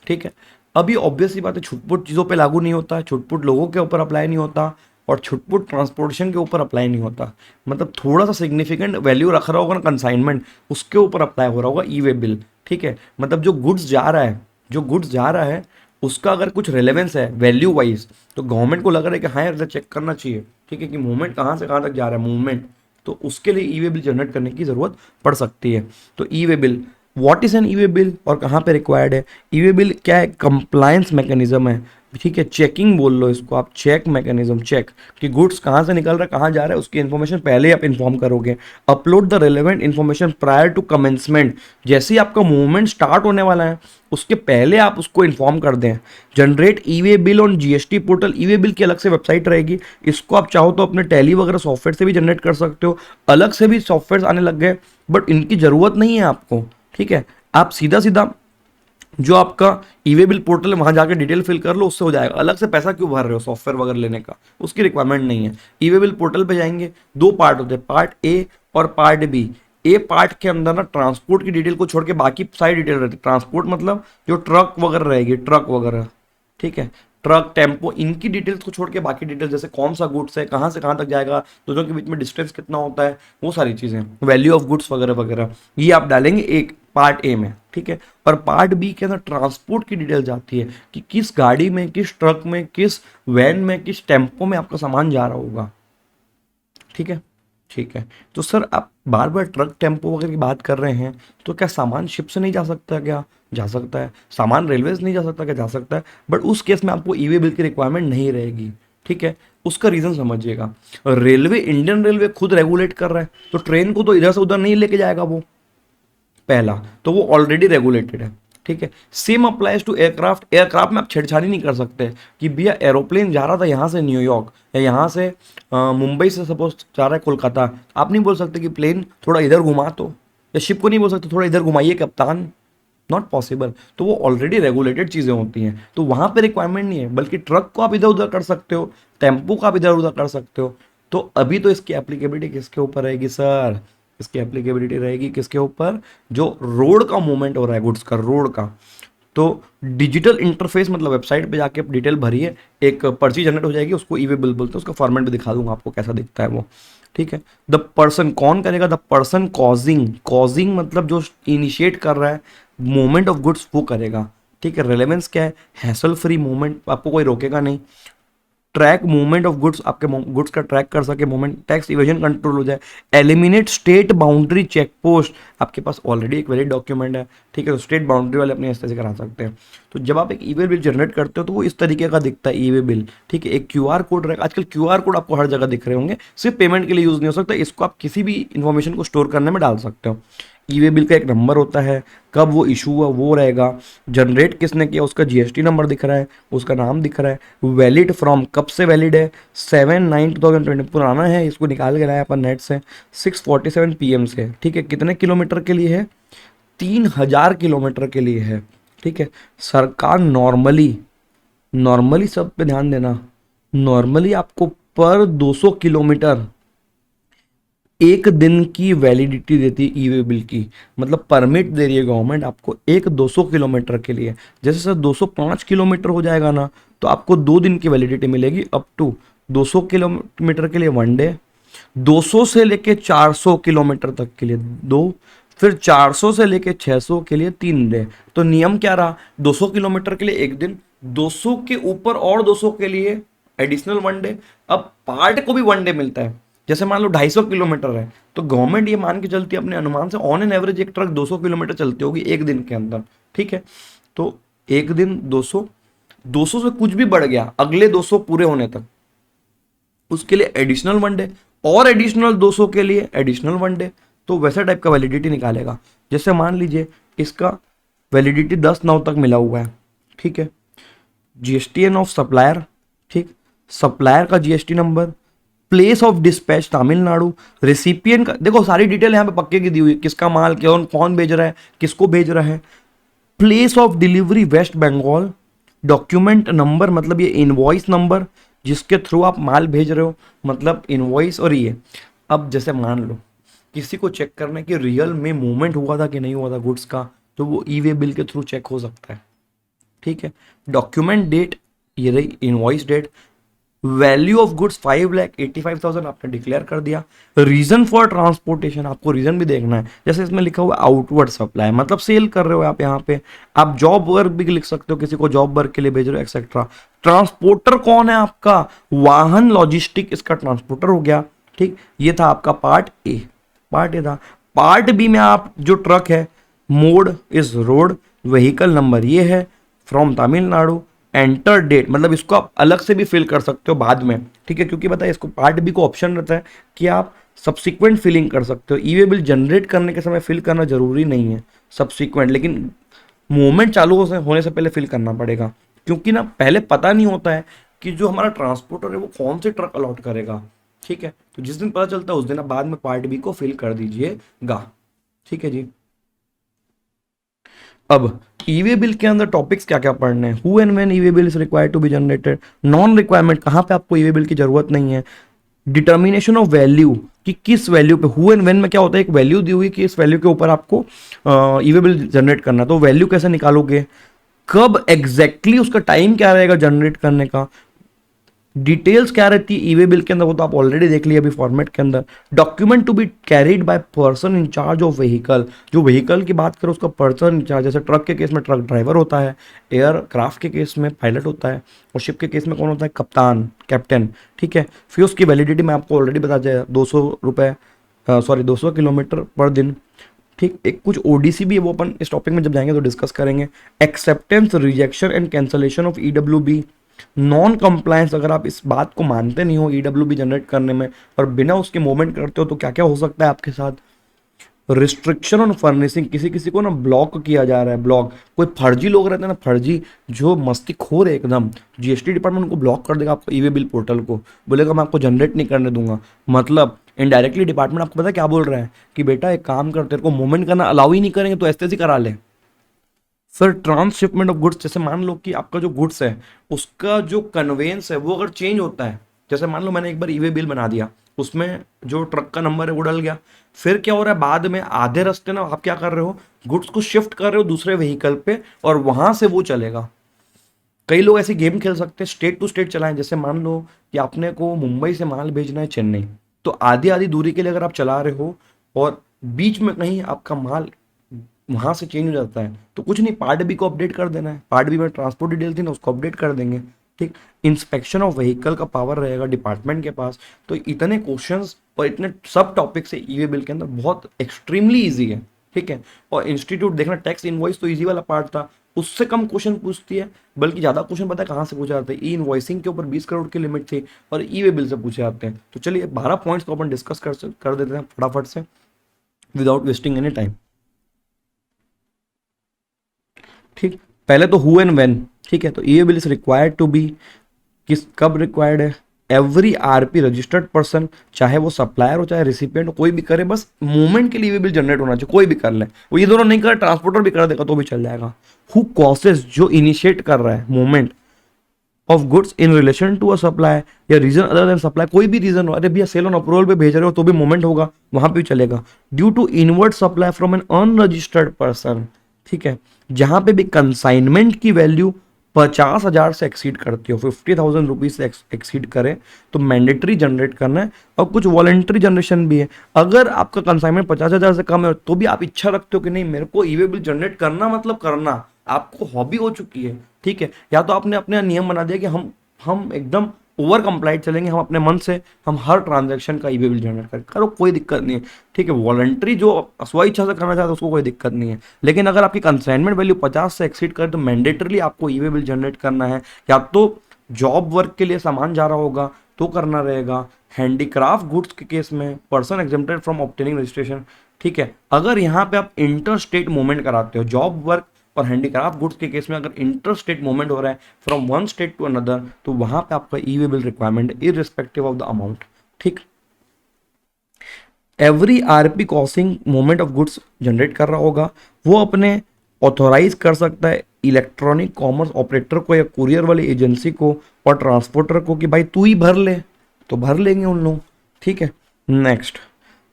ठीक है। अभी ऑब्वियसली बात है, छुटपुट चीज़ों पे लागू नहीं होता, छुटपुट लोगों के ऊपर अप्लाई नहीं होता और छुटपुट ट्रांसपोर्टेशन के ऊपर अप्लाई नहीं होता। मतलब थोड़ा सा सिग्निफिकेंट वैल्यू रख रहा होगा ना कंसाइनमेंट, उसके ऊपर अप्लाई हो रहा होगा ई वे बिल, ठीक है। मतलब जो गुड्स जा रहा है, जो गुड्स जा रहा है उसका अगर कुछ रेलेवेंस है वैल्यू वाइज, तो गवर्नमेंट को लग रहा है कि हाँ यार चेक करना चाहिए, ठीक है, कि मूवमेंट कहाँ से कहाँ तक जा रहा है मूवमेंट, तो उसके लिए ई वे बिल जनरेट करने की ज़रूरत पड़ सकती है। तो e way bill what is an e way bill और कहाँ पे रिक्वायर्ड है? ईवे बिल क्या है? कंप्लायंस मैकेनिज्म है, ठीक है, चेकिंग बोल लो इसको आप, चेक मैकेनिज्म, चेक कि गुड्स कहाँ से निकल रहा है, कहाँ जा रहा है, उसकी इन्फॉर्मेशन पहले आप इन्फॉर्म करोगे। Upload the relevant information prior to commencement, जैसे ही आपका मूवमेंट स्टार्ट होने वाला है उसके पहले आप उसको इन्फॉर्म कर दें। Generate e-way bill on GST portal, e-way bill की अलग से वेबसाइट रहेगी, इसको आप चाहो तो अपने टैली वगैरह सॉफ्टवेयर से भी जनरेट कर सकते हो। अलग से भी सॉफ्टवेयर आने लग गए, बट इनकी जरूरत नहीं है आपको, ठीक है। आप सीधा सीधा जो आपका ईवे बिल पोर्टल है वहां जाके डिटेल फिल कर लो, उससे हो जाएगा। अलग से पैसा क्यों भर रहे हो सॉफ्टवेयर वगैरह लेने का, उसकी रिक्वायरमेंट नहीं है। ईवे बिल पोर्टल पे जाएंगे, दो पार्ट होते हैं, पार्ट ए और पार्ट बी। ए पार्ट के अंदर ना ट्रांसपोर्ट की डिटेल को छोड़ के बाकी सारी डिटेल रहती है। ट्रांसपोर्ट मतलब जो ट्रक वगैरह रहेगी, ट्रक वगैरह, ठीक है, ट्रक टेम्पो, इनकी डिटेल्स को छोड़ के बाकी डिटेल्स, जैसे कौन सा गुड्स है, कहाँ से कहाँ तक जाएगा, दोनों के बीच में डिस्टेंस कितना होता है, वो सारी चीज़ें, वैल्यू ऑफ गुड्स वगैरह वगैरह, ये आप डालेंगे एक पार्ट ए में, ठीक है। और पार्ट बी के अंदर ट्रांसपोर्ट की डिटेल जाती है कि किस गाड़ी में, किस ट्रक में, किस वैन में, किस टेम्पो में आपका सामान जा रहा होगा, ठीक है। ठीक है, तो सर आप बार बार ट्रक टेम्पो वगैरह की बात कर रहे हैं, तो क्या सामान शिप से नहीं जा सकता क्या? जा सकता है। सामान रेलवे से नहीं जा सकता क्या? जा सकता है, बट उस केस में आपको ईवे बिल की रिक्वायरमेंट नहीं रहेगी, ठीक है। उसका रीजन समझिएगा, रेलवे, इंडियन रेलवे खुद रेगुलेट कर रहा है, तो ट्रेन को तो इधर से उधर नहीं लेके जाएगा वो, पहला तो वो ऑलरेडी रेगुलेटेड है, ठीक है। Same applies to aircraft, aircraft में आप छेड़छाड़ी नहीं कर सकते कि भैया एरोप्लेन जा रहा था यहाँ से न्यूयॉर्क या यहाँ से मुंबई से सपोज जा रहा है कोलकाता, आप नहीं बोल सकते कि प्लेन थोड़ा इधर घुमा, तो या शिप को नहीं बोल सकते थोड़ा इधर घुमाइए कप्तान, नॉट पॉसिबल। तो वो ऑलरेडी रेगुलेटेड चीज़ें होती हैं, तो वहाँ पे रिक्वायरमेंट नहीं है, बल्कि ट्रक को आप इधर उधर कर सकते हो, टेम्पो को आप इधर उधर कर सकते हो। तो अभी तो इसकी एप्लीकेबिलिटी किसके ऊपर रहेगी सर? इसकी एप्लीकेबिलिटी रहेगी किसके ऊपर? जो रोड का मूवमेंट हो रहा है गुड्स का, रोड का। तो डिजिटल इंटरफेस मतलब वेबसाइट पे जाके आप डिटेल भरिए, एक पर्ची जनरेट हो जाएगी, उसको ईवे बिल बोलते हैं, उसका फॉर्मेट भी दिखा दूंगा आपको कैसा दिखता है वो, ठीक है। द पर्सन, कौन करेगा? द पर्सन कॉजिंग, कॉजिंग मतलब जो इनिशिएट कर रहा है मूवमेंट ऑफ गुड्स वो करेगा, ठीक है। रेलेवेंस क्या है? हैसल फ्री मूवमेंट, आपको कोई रोकेगा नहीं। ट्रैक मूवमेंट ऑफ गुड्स, आपके गुड्स का ट्रैक कर सके मूवमेंट, टैक्स इवेजन कंट्रोल हो जाए। Eliminate state boundary check post, आपके पास ऑलरेडी एक वैलिड डॉक्यूमेंट है, ठीक है, तो स्टेट बाउंड्री वाले अपने हिस्से से करा सकते हैं। तो जब आप एक ईवे बिल जनरेट करते हो तो वो इस तरीके का दिखता है ईवे बिल, ठीक है। एक क्यूआर कोड रहेगा, आजकल क्यूआर कोड आपको हर जगह दिख रहे होंगे, सिर्फ पेमेंट के लिए यूज नहीं हो सकता, इसको आप किसी भी इंफॉर्मेशन को स्टोर करने में डाल सकते हो। ईवे बिल का एक नंबर होता है, कब वो इशू हुआ वो रहेगा, जनरेट किसने किया उसका जीएसटी नंबर दिख रहा है, उसका नाम दिख रहा है, वैलिड फ्रॉम, कब से वैलिड है, 7/9/2020 पुराना है, इसको निकाल के लाया अपन नेट से, 6:47 PM से, ठीक है। कितने किलोमीटर के लिए है? 3000 किलोमीटर के लिए है, ठीक है। सरकार नॉर्मली, नॉर्मली सब पे ध्यान देना, नॉर्मली आपको पर 200 किलोमीटर एक दिन की वैलिडिटी देती है ईवे बिल की, मतलब परमिट दे रही है गवर्नमेंट आपको एक 200 किलोमीटर के लिए। जैसे सर 205 किलोमीटर हो जाएगा ना, तो आपको 2 दिन की वैलिडिटी मिलेगी, अप टू 200 किलोमीटर के लिए 1 डे, 200 से लेके 400 किलोमीटर तक के लिए 2, फिर 400 से लेके 600 के लिए 3 डे। तो नियम क्या रहा? 200 किलोमीटर के लिए 1 दिन, 200 के ऊपर और 200 के लिए एडिशनल 1 डे। अब पार्ट को भी 1 डे मिलता है, जैसे मान लो 250 किलोमीटर है, तो गवर्नमेंट ये मान के चलती है अपने अनुमान से, ऑन एन एवरेज एक ट्रक 200 किलोमीटर चलती होगी एक दिन के अंदर, ठीक है। तो एक दिन 200, 200 से कुछ भी बढ़ गया अगले 200 पूरे होने तक, उसके लिए एडिशनल 1 डे, और एडिशनल 200 के लिए एडिशनल 1 डे। तो वैसा टाइप का वैलिडिटी निकालेगा। जैसे मान लीजिए इसका वैलिडिटी 10/9 तक मिला हुआ है, ठीक है। जीएसटीएन ऑफ सप्लायर, ठीक, सप्लायर का GST number, place of dispatch Tamil Nadu, recipient का देखो सारी डिटेल यहाँ पे पक्के की दी हुई है, किसका माल कौन कौन भेज रहा है, किसको भेज रहा है। Place of delivery West Bengal, document number मतलब ये इनवॉइस नंबर जिसके थ्रू आप माल भेज रहे हो, मतलब इनवॉइस। और ये अब जैसे मान लो किसी को चेक करना है कि रियल में मूवमेंट हुआ था कि नहीं हुआ था गुड्स का, तो वो ई वे बिल के थ्रू चेक हो सकता है, ठीक है। डॉक्यूमेंट डेट, ये रही invoice date. Value of goods 5,85,000 आपने डिक्लेयर कर दिया। रीजन फॉर ट्रांसपोर्टेशन, आपको रीजन भी देखना है, जैसे इसमें लिखा हुआ आउटवर्ड सप्लाई, मतलब सेल कर रहे हो आप यहाँ पे। आप जॉब वर्क भी लिख सकते हो, किसी को जॉब वर्क के लिए भेज रहे हो एक्सेट्रा। ट्रांसपोर्टर कौन है आपका? वाहन लॉजिस्टिक इसका ट्रांसपोर्टर हो गया, ठीक। ये था आपका पार्ट ए, पार्ट ए था। पार्ट बी में आप जो ट्रक है mode is road, vehicle number ये है, फ्रॉम तमिलनाडु, एंटर डेट, मतलब इसको आप अलग से भी फिल कर सकते हो बाद में, ठीक है, क्योंकि बताइए इसको पार्ट बी को ऑप्शन रहता है कि आप सब्सिक्वेंट फिलिंग कर सकते हो। ई वे बिल जनरेट करने के समय फिल करना जरूरी नहीं है सब्सिक्वेंट, लेकिन मूवमेंट चालू होने से पहले फिल करना पड़ेगा, क्योंकि ना पहले पता नहीं होता है कि जो हमारा ट्रांसपोर्टर है वो कौन से ट्रक अलॉट करेगा, ठीक है। तो जिस दिन पता चलता है उस दिन आप बाद में पार्ट बी को फिल कर दीजिएगा, ठीक है जी। अब ई वे बिल के अंदर टॉपिक्स क्या क्या पढ़ने हैं। Who and when e way bill is required to be generated, non requirement कहाँ पे आपको ई वे बिल की जरूरत नहीं है, डिटर्मिनेशन ऑफ वैल्यू कि किस वैल्यू पे, हु एंड व्हेन में क्या होता है, एक वैल्यू दी हुई कि इस वैल्यू के ऊपर आपको ई वे बिल जनरेट करना है, तो वैल्यू कैसे निकालोगे, कब एग्जैक्टली उसका टाइम क्या रहेगा जनरेट करने का, डिटेल्स क्या रहती है ई वे बिल के अंदर, वो तो आप ऑलरेडी देख लिया अभी फॉर्मेट के अंदर। Document to be carried by person in charge of vehicle, जो व्हीकल की बात करो उसका पर्सन इंचार्ज, जैसे ट्रक के केस में ट्रक ड्राइवर होता है, एयरक्राफ्ट के केस में पायलट होता है, और शिप के केस में कौन होता है, कप्तान, कैप्टन, ठीक है। फिर उसकी वैलिडिटी मैं आपको ऑलरेडी बता दिया, 200 किलोमीटर पर दिन, ठीक। एक कुछ ओडीसी भी है, वो अपन इस टॉपिक में जब जाएंगे तो डिस्कस करेंगे। Acceptance, rejection and cancellation of EWB, non compliance, अगर आप इस बात को मानते नहीं हो ईडब्ल्यूबी जनरेट करने में और बिना उसके मूवमेंट करते हो तो क्या क्या हो सकता है आपके साथ। रिस्ट्रिक्शन ऑन फर्निशिंग, किसी किसी को ना ब्लॉक किया जा रहा है, ब्लॉक, कोई फर्जी लोग रहते हैं ना, फर्जी जो मस्तीखोर है एकदम, जीएसटी डिपार्टमेंट उनको ब्लॉक कर देगा आपको ई वे बिल पोर्टल को, बोलेगा मैं आपको जनरेट नहीं करने दूंगा। मतलब इनडायरेक्टली डिपार्टमेंट आपको पता है क्या बोल रहा है कि बेटा एक काम कर, तेरे को मूवमेंट करना अलाउ ही नहीं करेंगे तो ऐसे ही करा ले। सर ट्रांसशिपमेंट ऑफ गुड्स, जैसे मान लो कि आपका जो गुड्स है उसका जो कन्वेंस है वो अगर चेंज होता है, जैसे मान लो मैंने एक बार ईवे बिल बना दिया, उसमें जो ट्रक का नंबर है वो डल गया, फिर क्या हो रहा है बाद में आधे रास्ते ना आप क्या कर रहे हो, गुड्स को शिफ्ट कर रहे हो दूसरे व्हीकल पे और वहां से वो चलेगा। कई लोग ऐसे गेम खेल सकते हैं स्टेट टू स्टेट चलाएं, जैसे मान लो कि आपने को मुंबई से माल भेजना है चेन्नई, तो आधी आधी दूरी के लिए अगर आप चला रहे हो और बीच में कहीं आपका माल वहां से चेंज हो जाता है तो कुछ नहीं, पार्ट बी को अपडेट कर देना है, पार्ट बी में ट्रांसपोर्ट डिटेल थी ना उसको अपडेट कर देंगे, ठीक। इंस्पेक्शन ऑफ व्हीकल का पावर रहेगा डिपार्टमेंट के पास। तो इतने क्वेश्चंस और इतने सब टॉपिक से ईवे बिल के अंदर बहुत एक्सट्रीमली इजी है, ठीक है। और इंस्टीट्यूट देखना, टैक्स इनवॉइस तो इजी वाला पार्ट था, उससे कम क्वेश्चन पूछती है, बल्कि ज्यादा क्वेश्चन पता है कहाँ से पूछे जाते हैं, ई इनवॉइसिंग के ऊपर 20 करोड़ की लिमिट थी और ई वे बिल से पूछे जाते हैं। तो चलिए 12 पॉइंट्स को अपन डिस्कस कर देते हैं फटाफट से विदाउट वेस्टिंग एनी टाइम, ठीक। पहले तो हु एंड व्हेन, ठीक है, तो e way bill is required to be, किस कब रिक्वायर्ड है, एवरी आरपी रजिस्टर्ड पर्सन, चाहे वो सप्लायर हो चाहे रिसिपिएंट हो, कोई भी करे, बस मूवमेंट के लिए भी बिल जनरेट होना चाहिए, कोई भी कर ले, वो ये दोनों नहीं कर, ट्रांसपोर्टर भी कर देगा तो भी चल जाएगा। हु कॉसेस, जो इनिशिएट कर रहा है movement of goods in relation to a supply या रीजन अदर देन सप्लाई, कोई भी रीजन हो, अरे भैया सेल ऑन अप्रूवल पे भेज रहे हो तो भी मूवमेंट होगा, वहां पे भी चलेगा। Due to inward supply from an unregistered person, ठीक है, जहां पे भी कंसाइनमेंट की वैल्यू 50,000 से एक्सीड करती हो, 50,000 रुपीज से एक्सीड करे तो मैंडेटरी जनरेट करना है, और कुछ वॉलेंट्री जनरेशन भी है। अगर आपका कंसाइनमेंट 50,000 से कम है तो भी आप इच्छा रखते हो कि नहीं मेरे को ई वे बिल जनरेट करना, मतलब करना, आपको हॉबी हो चुकी है, ठीक है, या तो आपने अपने नियम बना दिया कि हम एकदम ओवर कंप्लाइड चलेंगे, हम अपने मन से हम हर ट्रांजैक्शन का ई वे बिल जनरेट करो, कोई दिक्कत नहीं है, ठीक है। वॉलंटरी जो स्व इच्छा से करना चाहते हैं उसको कोई दिक्कत नहीं है, लेकिन अगर आपकी कंसाइनमेंट वैल्यू 50 से एक्सीड करे तो मैंडेटरली आपको ई वे बिल जनरेट करना है, या तो जॉब वर्क के लिए सामान जा रहा होगा तो करना रहेगा, हैंडीक्राफ्ट गुड्स के केस में person exempted from obtaining registration, ठीक है। अगर यहाँ पे आप इंटर स्टेट मूवमेंट कराते हो, जॉब वर्क और हैंडीक्राफ्ट गुड्स के केस में अगर इंटर स्टेट मूवमेंट हो रहा है from one state to another, तो वहां पे आपका e way bill requirement irrespective of the amount, ठीक। Every RP causing movement of goods generate कर रहा होगा वो अपने ऑथोराइज कर सकता है इलेक्ट्रॉनिक कॉमर्स ऑपरेटर को या कुरियर वाली एजेंसी को और ट्रांसपोर्टर को कि भाई तू ही भर ले, तो भर लेंगे उन लोग, ठीक है। नेक्स्ट,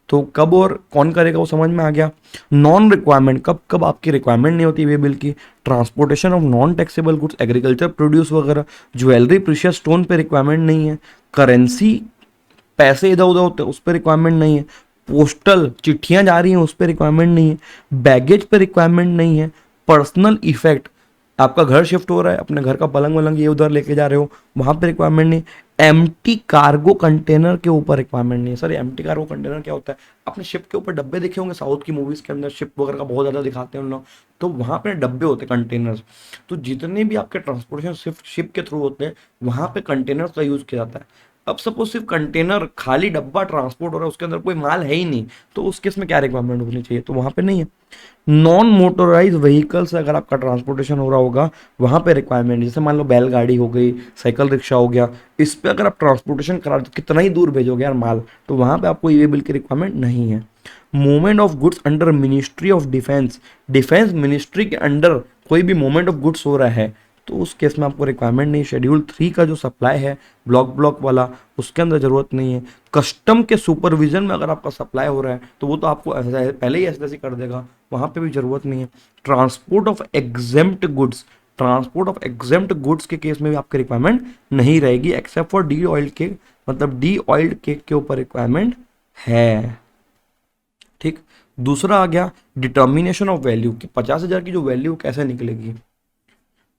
तो कब और कौन करेगा वो समझ में आ गया। नॉन रिक्वायरमेंट, कब कब आपकी रिक्वायरमेंट नहीं होती वे बिल की, transportation of non taxable goods, agriculture produce वगैरह, ज्वेलरी प्रीशियस स्टोन पे रिक्वायरमेंट नहीं है, करेंसी पैसे इधर उधर होते हैं उस पर रिक्वायरमेंट नहीं है, पोस्टल चिट्ठियां जा रही हैं उस पर रिक्वायरमेंट नहीं है, बैगेज पे रिक्वायरमेंट नहीं है, पर्सनल इफेक्ट, आपका घर शिफ्ट हो रहा है अपने घर का पलंग वलंग ये उधर लेके जा रहे हो वहां पे रिक्वायरमेंट नहीं, एम्प्टी कार्गो कंटेनर के ऊपर रिक्वायरमेंट नहीं है सर। एम्प्टी कार्गो कंटेनर क्या होता है, आपने शिप के ऊपर डब्बे देखे होंगे, साउथ की मूवीज के अंदर शिप वगैरह का बहुत ज्यादा दिखाते हैं उन लोग, तो वहां पे डब्बे होते हैं कंटेनर्स। तो जितने भी आपके ट्रांसपोर्टेशन सिर्फ शिप के थ्रू होते हैं वहां पे कंटेनर्स का यूज किया जाता है। अब सपोज सिर्फ कंटेनर खाली डब्बा ट्रांसपोर्ट हो रहा है, उसके अंदर कोई माल है ही नहीं, तो उस केस में क्या रिक्वायरमेंट होनी चाहिए, तो वहां पे नहीं है। नॉन मोटोराइज व्हीकल से अगर आपका ट्रांसपोर्टेशन हो रहा होगा वहां पे रिक्वायरमेंट, जैसे मान लो बैलगाड़ी हो गई, साइकिल रिक्शा हो गया, इस पे अगर आप ट्रांसपोर्टेशन करा तो कितना ही दूर भेजोगे यार माल, तो वहां पे आपको ये बिल की रिक्वायरमेंट नहीं है। Movement of goods under ministry of defence, defence ministry के अंडर कोई भी मूवमेंट ऑफ गुड्स हो रहा है तो उस केस में आपको रिक्वायरमेंट नहीं। शेड्यूल 3 का जो सप्लाई है ब्लॉक वाला, उसके अंदर जरूरत नहीं है। कस्टम के सुपरविजन में अगर आपका सप्लाई हो रहा है तो वो तो आपको पहले ही ऐसे कर देगा, वहां पे भी जरूरत नहीं है। Transport of exempt goods, transport of exempt goods के केस में भी आपकी रिक्वायरमेंट नहीं रहेगी, except for D oiled cake, मतलब डी ऑयल्ड केक के ऊपर रिक्वायरमेंट है। ठीक, दूसरा आ गया डिटर्मिनेशन ऑफ वैल्यू कि 50,000 की जो वैल्यू कैसे निकलेगी।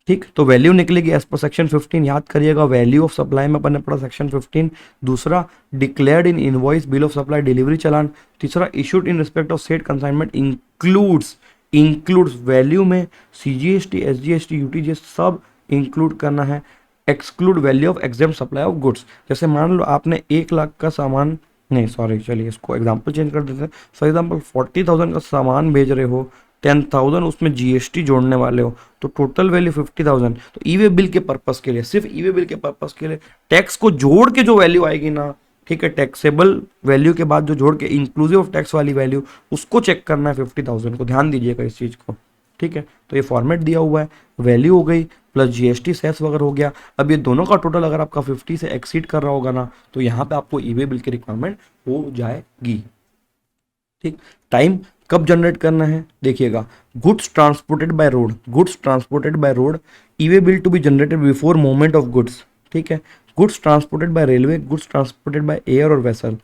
ठीक, तो वैल्यू निकलेगी एज पर सेक्शन 15, याद करिएगा वैल्यू ऑफ सप्लाई में अपन ने पढ़ा सेक्शन 15। दूसरा declared in invoice bill of supply delivery challan. तीसरा issued in respect of set consignment includes value में सीजीएसटी एसजीएसटी यूटीजीएस सब इंक्लूड करना है। Exclude value of exempt supply of goods, जैसे मान लो आपने 1 लाख का सामान, नहीं सॉरी चलिए इसको एग्जाम्पल चेंज कर देते हैं। फॉर एग्जाम्पल 40,000 का सामान भेज रहे हो, 10,000 उसमें जीएसटी जोड़ने वाले हो, तो टोटल वैल्यू 50,000। तो ई वे बिल के पर्पस के लिए, सिर्फ ई वे बिल के पर्पस के लिए टैक्स को जोड़ के जो वैल्यू आएगी ना, ठीक है, टैक्सेबल वैल्यू के बाद जो जोड़ के इंक्लूसिव ऑफ टैक्स वाली वैल्यू, उसको चेक करना है 50,000 को, ध्यान दीजिएगा इस चीज को। ठीक है, तो ये फॉर्मेट दिया हुआ है, वैल्यू हो गई प्लस जीएसटी सेस वगैरह हो गया। अब ये दोनों का टोटल अगर आपका 50 से एक्सीड कर रहा होगा ना, तो यहाँ पे आपको ई वे बिल की रिक्वायरमेंट हो जाएगी। ठीक, टाइम कब जनरेट करना है देखिएगा, goods transported by road, goods transported by road, e way bill to be generated before movement of goods. ठीक है, goods transported by railway, goods transported by air और वेसल,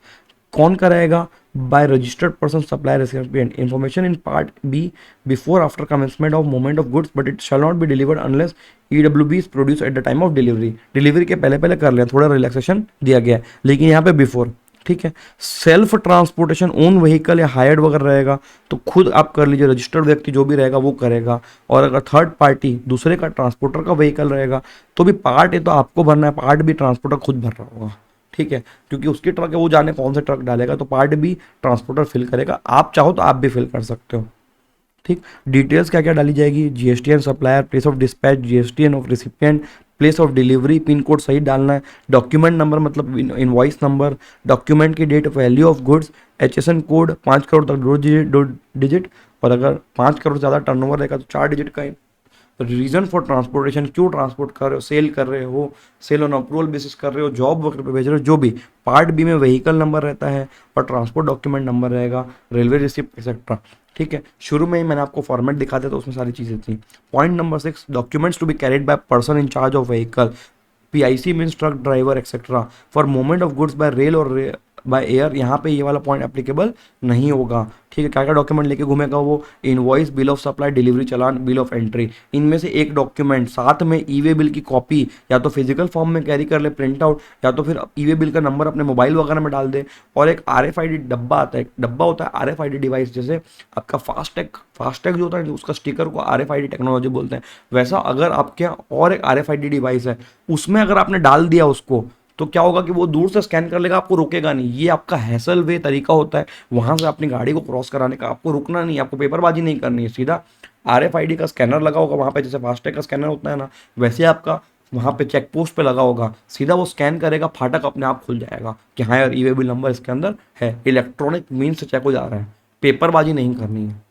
कौन कराएगा, by registered person supply recipient. Information in part B before after commencement of movement of goods but it shall not be delivered unless EWB is produce at the time of delivery. Delivery के पहले पहले कर लिया, थोड़ा relaxation दिया गया है, लेकिन यहाँ पे बिफोर। ठीक है, सेल्फ ट्रांसपोर्टेशन ओन व्हीकल या हायर्ड वगैरह रहेगा तो खुद आप कर लीजिए, रजिस्टर्ड व्यक्ति जो भी रहेगा वो करेगा। और अगर थर्ड पार्टी दूसरे का ट्रांसपोर्टर का व्हीकल रहेगा तो भी पार्ट है तो आपको भरना है, पार्ट भी ट्रांसपोर्टर खुद भर रहा होगा। ठीक है, क्योंकि उसकी ट्रक है, वो जाने कौन सा ट्रक डालेगा, तो पार्ट भी ट्रांसपोर्टर फिल करेगा, आप चाहो तो आप भी फिल कर सकते हो। ठीक, डिटेल्स क्या क्या डाली जाएगी, GST and supplier, place of dispatch, GST and of recipient, place of delivery, pin code सही डालना है, डॉक्यूमेंट नंबर मतलब इनवॉइस नंबर, डॉक्यूमेंट की date, value of goods, HSN code 5 crore तक 2 डिजिट, और अगर 5 करोड़ से ज़्यादा टर्नओवर रहेगा तो 4 डिजिट का। रीजन फॉर ट्रांसपोर्टेशन, क्यों ट्रांसपोर्ट कर रहे हो, सेल कर रहे हो, सेल ऑन अप्रूवल बेसिस कर रहे हो, जॉब वगैरह पे भेज रहे हो, जो भी। पार्ट बी में व्हीकल नंबर रहता है और ट्रांसपोर्ट डॉक्यूमेंट नंबर रहेगा, रेलवे रिसिप्ट एक्सेट्रा। ठीक है, शुरू में ही मैंने आपको फॉर्मेट दिखा दिया तो उसमें सारी चीज़ें थी। Point number 6, documents to be carried by person in charge of vehicle, PIC means truck driver etcetera, for movement of goods by rail और बाय एयर, यहाँ पे ये वाला पॉइंट एप्लीकेबल नहीं होगा। ठीक है, क्या क्या डॉक्यूमेंट लेके घूमेगा वो, invoice, bill of supply, delivery challan, bill of entry, इनमें से एक डॉक्यूमेंट साथ में ई वे बिल की कॉपी या तो फिजिकल फॉर्म में कैरी कर ले प्रिंट आउट, या तो फिर ई वे बिल का नंबर अपने मोबाइल वगैरह में डाल दे। और एक आरएफआईडी डब्बा आता है, डब्बा होता है आरएफआईडी डिवाइस, जैसे आपका फास्टैग जो होता है उसका स्टिकर को आरएफआईडी टेक्नोलॉजी बोलते हैं, वैसा अगर आपके यहाँ और एक आरएफआईडी डिवाइस है उसमें अगर आपने डाल दिया उसको, तो क्या होगा कि वो दूर से स्कैन कर लेगा, आपको रोकेगा नहीं। ये आपका हैसल वे तरीका होता है वहां से अपनी गाड़ी को क्रॉस कराने का, आपको रुकना नहीं, आपको पेपरबाजी नहीं करनी है, सीधा आरएफआईडी का स्कैनर लगा होगा वहां पे, जैसे फास्टैग का स्कैनर होता है ना, वैसे आपका वहां पे चेक पोस्ट पे लगा होगा, सीधा वो स्कैन करेगा, फाटक अपने आप खुल जाएगा कि हाँ यार ई वे बिल नंबर इसके अंदर है, इलेक्ट्रॉनिक मीन से चेक हो जा रहा है, पेपरबाजी नहीं करनी है।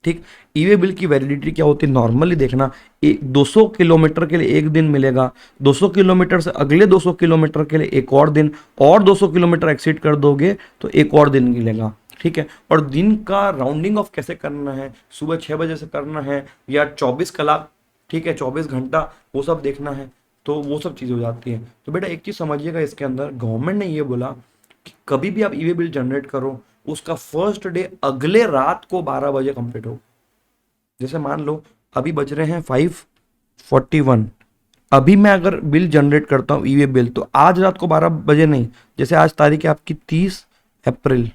ठीक, ई वे बिल की वैलिडिटी क्या होती है, नॉर्मली देखना 200 किलोमीटर के लिए एक दिन मिलेगा, 200 किलोमीटर से अगले 200 किलोमीटर के लिए एक और दिन, और 200 किलोमीटर एक्सीड कर दोगे तो एक और दिन मिलेगा। ठीक है, और दिन का राउंडिंग ऑफ कैसे करना है, सुबह 6 बजे से करना है या 24 कलाक, ठीक है 24 घंटा, वो सब देखना है, तो वो सब चीज़ें हो जाती है। तो बेटा एक चीज़ समझिएगा, इसके अंदर गवर्नमेंट ने ये बोला कि कभी भी आप ई वे बिल जनरेट करो, उसका फर्स्ट डे अगले रात को 12 बजे कंप्लीट हो। जैसे मान लो अभी बज रहे हैं 5:41, अभी मैं अगर बिल जनरेट करता हूँ ईवे बिल, तो आज रात को 12 बजे नहीं, जैसे आज तारीख है आपकी 30 अप्रैल,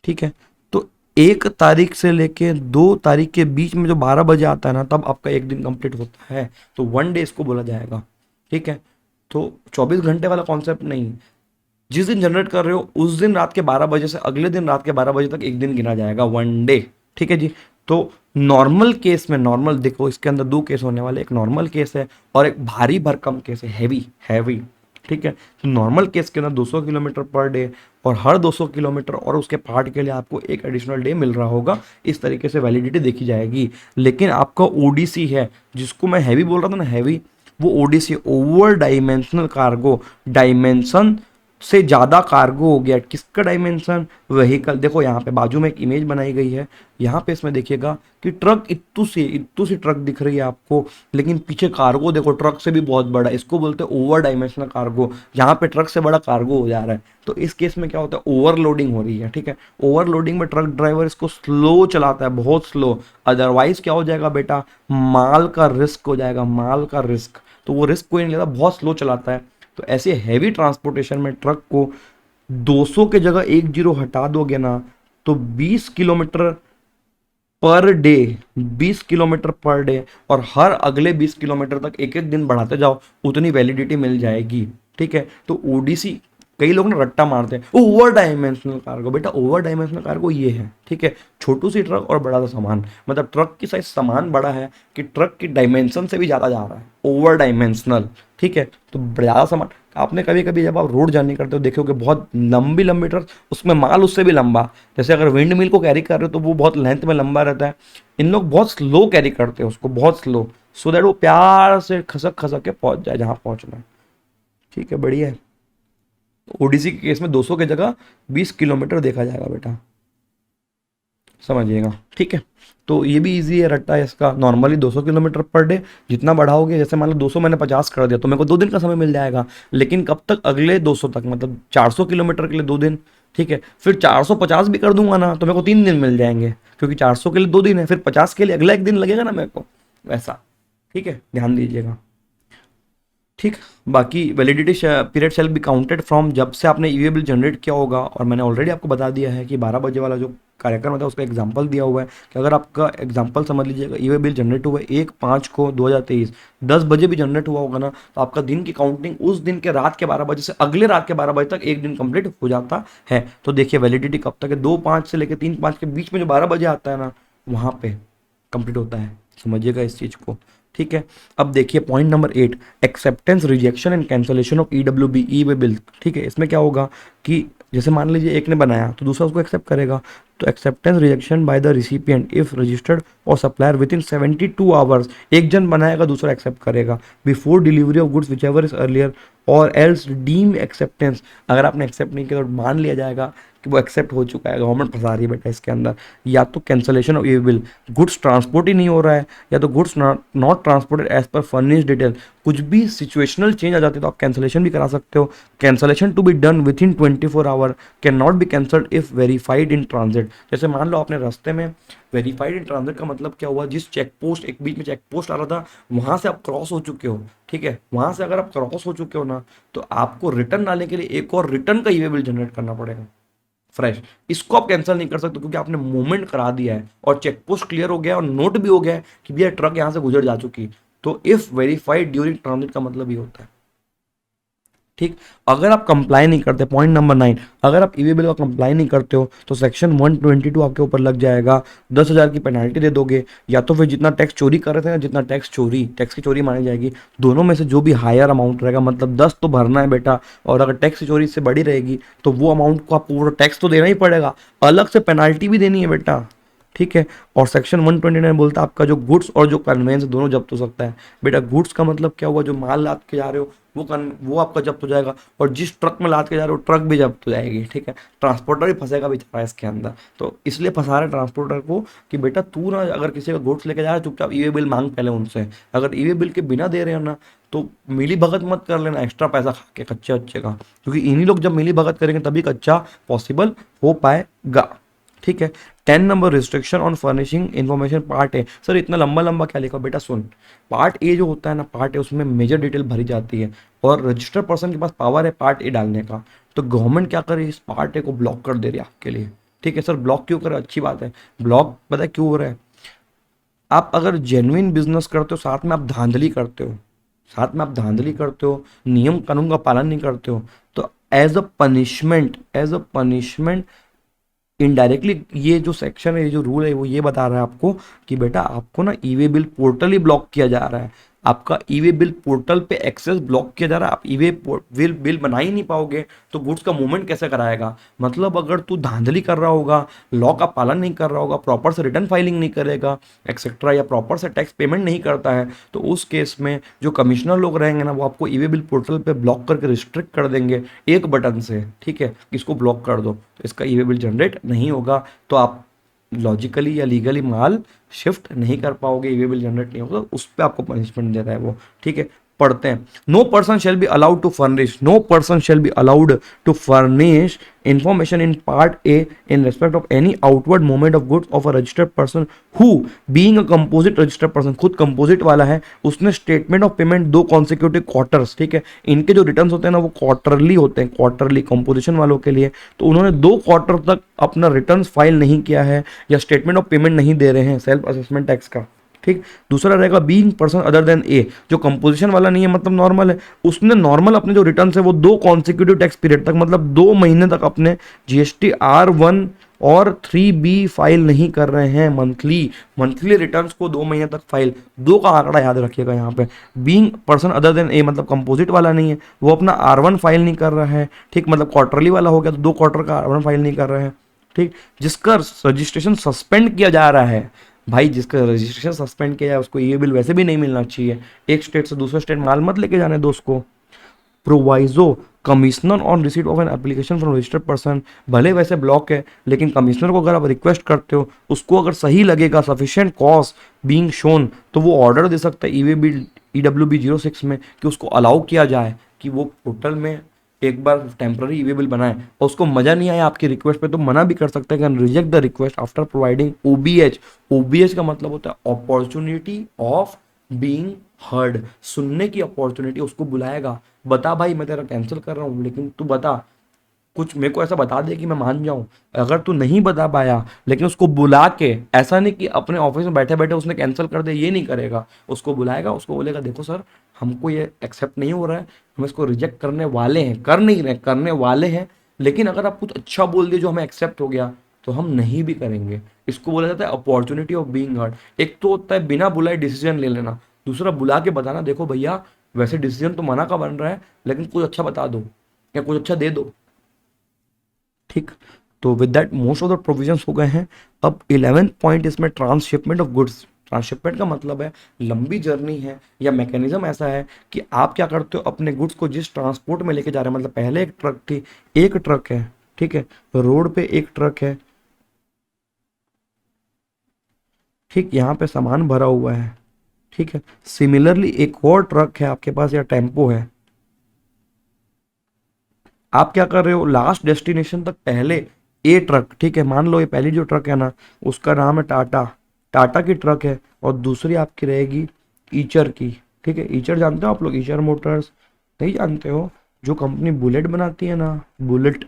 ठीक है, तो 1 तारीख से लेके 2 तारीख के बीच में जो 12 बजे आता है ना, तब आपका एक दिन कंप्लीट होता है, तो 1 डे इसको बोला जाएगा, ठीक है। तो 24 घंटे वाला कॉन्सेप्ट नहीं, जिस दिन जनरेट कर रहे हो उस दिन रात के 12 बजे से अगले दिन रात के 12 बजे तक एक दिन गिना जाएगा, 1 डे, ठीक है जी। तो नॉर्मल केस में, नॉर्मल देखो इसके अंदर दो केस होने वाले, एक नॉर्मल केस है और एक भारी भरकम केस है, हैवी हैवी, ठीक है। तो नॉर्मल केस के अंदर 200 किलोमीटर पर डे, और हर 200 किलोमीटर और उसके पार्ट के लिए आपको एक एडिशनल डे मिल रहा होगा, इस तरीके से वैलिडिटी देखी जाएगी। लेकिन आपका ओडीसी है, जिसको मैं हैवी बोल रहा था ना, हैवी, वो ODC over dimensional cargo, dimension से ज़्यादा कार्गो हो गया। किसका डायमेंशन? व्हीकल। देखो यहाँ पे बाजू में एक इमेज बनाई गई है, यहाँ पे इसमें देखिएगा कि ट्रक इतू सी ट्रक दिख रही है आपको, लेकिन पीछे कार्गो देखो ट्रक से भी बहुत बड़ा, इसको बोलते हैं ओवर डायमेंशनल कार्गो। यहाँ पे ट्रक से बड़ा कार्गो हो जा रहा है, तो इस केस में क्या होता है, ओवरलोडिंग हो रही है, ठीक है। ओवरलोडिंग में ट्रक ड्राइवर इसको स्लो चलाता है, बहुत स्लो, अदरवाइज क्या हो जाएगा बेटा, माल का रिस्क हो जाएगा, माल का रिस्क। तो वो रिस्क कोई नहीं लेता, बहुत स्लो चलाता है। तो ऐसे हैवी ट्रांसपोर्टेशन में ट्रक को 200 के जगह 10 हटा दोगे ना, तो 20 kilometre per day, 20 kilometre per day, और हर अगले 20 किलोमीटर तक एक एक दिन बढ़ाते जाओ, उतनी वैलिडिटी मिल जाएगी, ठीक है। तो ओडीसी, कई लोग ना रट्टा मारते हैं ओवर डायमेंशनल कार्गो, बेटा ओवर डायमेंशनल कार्गो ये है, ठीक है, छोटू सी ट्रक और बड़ा सा सामान, मतलब ट्रक की साइज सामान बड़ा है कि ट्रक की डायमेंशन से भी ज़्यादा जा रहा है, ओवर डायमेंशनल, ठीक है। तो ज़्यादा सामान, आपने कभी कभी जब आप रोड जर्नी करते हो देखोगे बहुत लंबी लंबी ट्रक, उसमें माल उससे भी लंबा, जैसे अगर विंड मिल को कैरी कर रहे हो तो वो बहुत लेंथ में लंबा रहता है, इन लोग बहुत स्लो कैरी करते हैं उसको, बहुत स्लो, सो दैट वो प्यार से खसक खसक के पहुंच जाए जहाँ पहुंचना है, ठीक है, बढ़िया है। ओडीसी के केस में 200 की जगह 20 किलोमीटर देखा जाएगा बेटा, समझिएगा, ठीक है। तो ये भी इजी है रट्टा है इसका, नॉर्मली 200 किलोमीटर पर डे, जितना बढ़ाओगे, जैसे मान लो 200 मैंने 50 कर दिया तो मेरे को 2 दिन का समय मिल जाएगा, लेकिन कब तक, अगले 200 तक, मतलब 400 किलोमीटर के लिए 2 दिन, ठीक है। फिर 450 भी कर दूंगा ना तो मेरे को 3 दिन मिल जाएंगे, क्योंकि 400 के लिए 2 दिन है, फिर 50 के लिए अगला एक दिन लगेगा ना मेरे को, वैसा, ठीक है, ध्यान दीजिएगा, ठीक। बाकी validity period shall be counted from जब से आपने ईवे बिल जनरेट किया होगा, और मैंने ऑलरेडी आपको बता दिया है कि 12 बजे वाला जो कार्यक्रम होता है उसका एग्जांपल दिया हुआ है कि अगर आपका एग्जांपल समझ लीजिएगा, ईवे बिल जनरेट हुआ है 1/5/2023, 10 बजे भी जनरेट हुआ होगा ना, तो आपका दिन की काउंटिंग उस दिन के रात के 12 बजे से अगले रात के 12 बजे तक एक दिन कंप्लीट हो जाता है। तो देखिए वैलिडिटी कब तक है, 2/5 से लेकर 3/5 के बीच में जो 12 बजे आता है ना, वहाँ पे कंप्लीट होता है, समझिएगा इस चीज़ को, ठीक है। अब देखिए point number 8, acceptance, rejection and cancellation of EWB, e way bill, ठीक है। इसमें क्या होगा कि जैसे मान लीजिए एक ने बनाया तो दूसरा उसको एक्सेप्ट करेगा, तो acceptance rejection by the recipient if registered और सप्लायर विद इन 72 आवर्स, एक जन बनाएगा दूसरा एक्सेप्ट करेगा, before delivery of goods which ever is earlier, और एल्स डीम एक्सेप्टेंस, अगर आपने एक्सेप्ट नहीं किया तो मान लिया जाएगा कि वो एक्सेप्ट हो चुका है, गवर्नमेंट फंसा रही है बेटा इसके अंदर। या तो cancellation of e bill, goods transport ही नहीं हो रहा है, या तो goods not transported as per furnish detail, कुछ भी सिचुएशनल चेंज आ जाती है तो आप कैंसलेशन भी करा सकते हो। Cancellation to be done within 24 hour, can not be cancelled if verified in transit. जैसे मान लो आपने रास्ते में, वेरीफाइड इन ट्रांजिट का मतलब क्या हुआ, जिस चेक पोस्ट, एक बीच में चेक पोस्ट आ रहा था, वहां से आप क्रॉस हो चुके हो, ठीक है, वहां से अगर आप क्रॉस हो चुके हो ना, तो आपको रिटर्न आने के लिए एक और रिटर्न का ई बिल जनरेट करना पड़ेगा फ्रेश। इसको आप कैंसिल नहीं कर सकते क्योंकि आपने मूवमेंट करा दिया है और चेक पोस्ट क्लियर हो गया और नोट भी हो गया है कि भैया ट्रक यहां से गुजर जा चुकी। तो इफ वेरीफाइड ड्यूरिंग ट्रांजिट का मतलब ये होता है, ठीक। अगर आप कंप्लाई नहीं करते, पॉइंट नंबर 9, अगर आप ईवी बिल का कंप्लाई नहीं करते हो तो सेक्शन 122 आपके ऊपर लग जाएगा, 10,000 की पेनाल्टी दे दोगे, या तो फिर जितना टैक्स चोरी कर रहे थे ना, जितना टैक्स की चोरी मानी जाएगी, दोनों में से जो भी हायर अमाउंट रहेगा, मतलब 10 तो भरना है बेटा, और अगर टैक्स की चोरी इससे बड़ी रहेगी तो वो अमाउंट को आपको पूरा टैक्स तो देना ही पड़ेगा, अलग से पेनाल्टी भी देनी है बेटा, ठीक है। और सेक्शन 129 बोलता है आपका जो गुड्स और जो कन्वेंस दोनों जब्त हो सकता है। बेटा गुड्स का मतलब क्या हुआ, जो माल लाद के जा रहे हो वो आपका जब्त हो जाएगा, और जिस ट्रक में लाद के जा रहे हो ट्रक भी जब्त हो जाएगी, ठीक है। ट्रांसपोर्टर भी फंसेगा बेचारा इसके अंदर, तो इसलिए फंसा रहे ट्रांसपोर्टर को कि बेटा तू ना अगर किसी का गुड्स लेके जा रहा है, चुपचाप ईवे बिल मांग पहले उनसे, अगर ईवे बिल के बिना दे रहे हो ना तो मिली भगत मत कर लेना एक्स्ट्रा पैसा खा के कच्चे का, क्योंकि इन्हीं लोग जब मिली भगत करेंगे तभी कच्चा पॉसिबल हो पाएगा, ठीक है। 10 number restriction on furnishing information part A. Sir इतना लंबा लंबा क्या लिखा बेटा, सुन। पार्ट ए जो होता है ना, पार्ट ए उसमें मेजर डिटेल भरी जाती है और रजिस्टर्ड पर्सन के पास पावर है पार्ट ए डालने का। तो गवर्नमेंट क्या करे, इस पार्ट ए को ब्लॉक कर दे रही है आपके लिए। ठीक है सर, ब्लॉक क्यों करे, अच्छी बात है। ब्लॉक पता है क्यों हो रहा है, आप अगर जेन्युइन बिजनेस करते हो, साथ में आप धांधली करते हो, साथ में आप धांधली करते हो, नियम कानून का पालन नहीं करते हो, तो एज अ पनिशमेंट इनडायरेक्टली ये जो सेक्शन है, ये जो रूल है, वो ये बता रहा है आपको कि बेटा आपको ना ई वे बिल पोर्टल ही ब्लॉक किया जा रहा है। आपका ई वे बिल पोर्टल पे एक्सेस ब्लॉक किया जा रहा है। आप ई वे बिल बना ही नहीं पाओगे तो गुड्स का मूवमेंट कैसे कराएगा। मतलब अगर तू धांधली कर रहा होगा, लॉ का पालन नहीं कर रहा होगा, प्रॉपर से रिटर्न फाइलिंग नहीं करेगा एक्सेट्रा, या प्रॉपर से टैक्स पेमेंट नहीं करता है, तो उस केस में जो कमिश्नर लोग रहेंगे ना, वो आपको ई वे बिल पोर्टल पे ब्लॉक करके रिस्ट्रिक्ट कर देंगे एक बटन से। ठीक है, इसको ब्लॉक कर दो तो इसका ई वे बिल जनरेट नहीं होगा, तो आप लॉजिकली या लीगली माल शिफ्ट नहीं कर पाओगे, ई वे बिल जनरेट नहीं होगा, उस पर आपको पनिशमेंट दे रहा है वो। ठीक है, पढ़ते हैं। No person shall be allowed to furnish, no person shall be allowed to furnish information in part A in respect of any outward movement of goods of a registered person who being a composite registered person, खुद composite वाला है, उसने statement of payment 2 consecutive quarters, ठीक है, इनके जो returns होते हैं ना वो क्वार्टरली होते हैं, क्वार्टरली कंपोजिशन वालों के लिए, तो उन्होंने 2 क्वार्टर तक अपना रिटर्न्स फाइल नहीं किया है या स्टेटमेंट ऑफ पेमेंट नहीं दे रहे हैं सेल्फ असेसमेंट टैक्स का। ठीक, दूसरा रहेगा बीइंग पर्सन अदर देन ए, जो कंपोजिशन वाला नहीं है, मतलब नॉर्मल है, उसने नॉर्मल अपने जो रिटर्न है वो 2 कॉन्सिक्यूटिव टैक्स पीरियड तक, मतलब 2 महीने तक अपने जीएसटी R1 और 3B फाइल नहीं कर रहे हैं, मंथली रिटर्न्स को 2 महीने तक फाइल, 2 का आंकड़ा याद रखिएगा यहाँ पे। बीइंग पर्सन अदर देन ए मतलब कंपोजिट वाला नहीं है, वो अपना R1 फाइल नहीं कर रहा है, ठीक, मतलब क्वार्टरली वाला हो गया तो 2 क्वार्टर का R1 फाइल नहीं कर रहे हैं। ठीक, जिसका रजिस्ट्रेशन सस्पेंड किया जा रहा है, भाई जिसका रजिस्ट्रेशन सस्पेंड किया है उसको ये बिल वैसे भी नहीं मिलना चाहिए, एक स्टेट से दूसरे स्टेट माल मत लेके जाने दो उसको। Proviso commissioner on receipt of an application from registered person, भले वैसे ब्लॉक है लेकिन कमिश्नर को अगर आप रिक्वेस्ट करते हो, उसको अगर सही लगेगा सफिशिएंट कॉस्ट बीइंग शोन, तो वो ऑर्डर दे सकता है ईवे EWB 06 में कि उसको अलाउ किया जाए कि वो पोर्टल में एक बार टेम्पररी ई वे बिल बनाए, और उसको मजा नहीं आया आपकी रिक्वेस्ट पे तो मना भी कर सकता है, can reject the request after providing OBH। OBH का मतलब होता है अपॉर्चुनिटी ऑफ बीइंग हर्ड, सुनने की अपॉर्चुनिटी, उसको बुलाएगा, बता भाई मैं तेरा कैंसिल कर रहा हूँ लेकिन तू बता, कुछ मेरे को ऐसा बता दे कि मैं मान जाऊं। अगर तू नहीं बता पाया, लेकिन उसको बुला के, ऐसा नहीं कि अपने ऑफिस में बैठे बैठे उसने कैंसिल कर दे, ये नहीं करेगा, उसको बुलाएगा, उसको बोलेगा देखो सर हमको ये एक्सेप्ट नहीं हो रहा है, हम इसको रिजेक्ट करने वाले हैं, कर नहीं रहे, करने वाले हैं, लेकिन अगर आप कुछ अच्छा बोल दिए जो हमें एक्सेप्ट हो गया तो हम नहीं भी करेंगे। इसको बोला जाता है अपॉर्चुनिटी ऑफ बीइंग हर्ड। एक तो होता है बिना बुलाए डिसीजन ले लेना, दूसरा बुला के बताना देखो भैया वैसे डिसीजन तो मना का बन रहा है लेकिन कुछ अच्छा बता दो या कुछ अच्छा दे दो। ठीक, तो with that most of the provisions हो गए हैं। अब 11th पॉइंट इसमें ट्रांसशिपमेंट ऑफ गुड्स। ट्रांसशिपमेंट का मतलब है लंबी जर्नी है या मैकेनिज्म ऐसा है कि आप क्या करते हो, अपने गुड्स को जिस ट्रांसपोर्ट में लेके जा रहे हैं, मतलब पहले एक ट्रक थी, एक ट्रक है, ठीक है, रोड पे एक ट्रक है, ठीक, यहाँ पे सामान भरा हुआ है, ठीक है, सिमिलरली एक और ट्रक है आपके पास या टेम्पो है, आप क्या कर रहे हो, लास्ट डेस्टिनेशन तक पहले ए ट्रक, ठीक है, मान लो ये पहली जो ट्रक है ना उसका नाम है टाटा, टाटा की ट्रक है, और दूसरी आपकी रहेगी ईचर की, ठीक है, ईचर जानते हो आप लोग, ईचर मोटर्स नहीं जानते हो, जो कंपनी बुलेट बनाती है ना, बुल्ट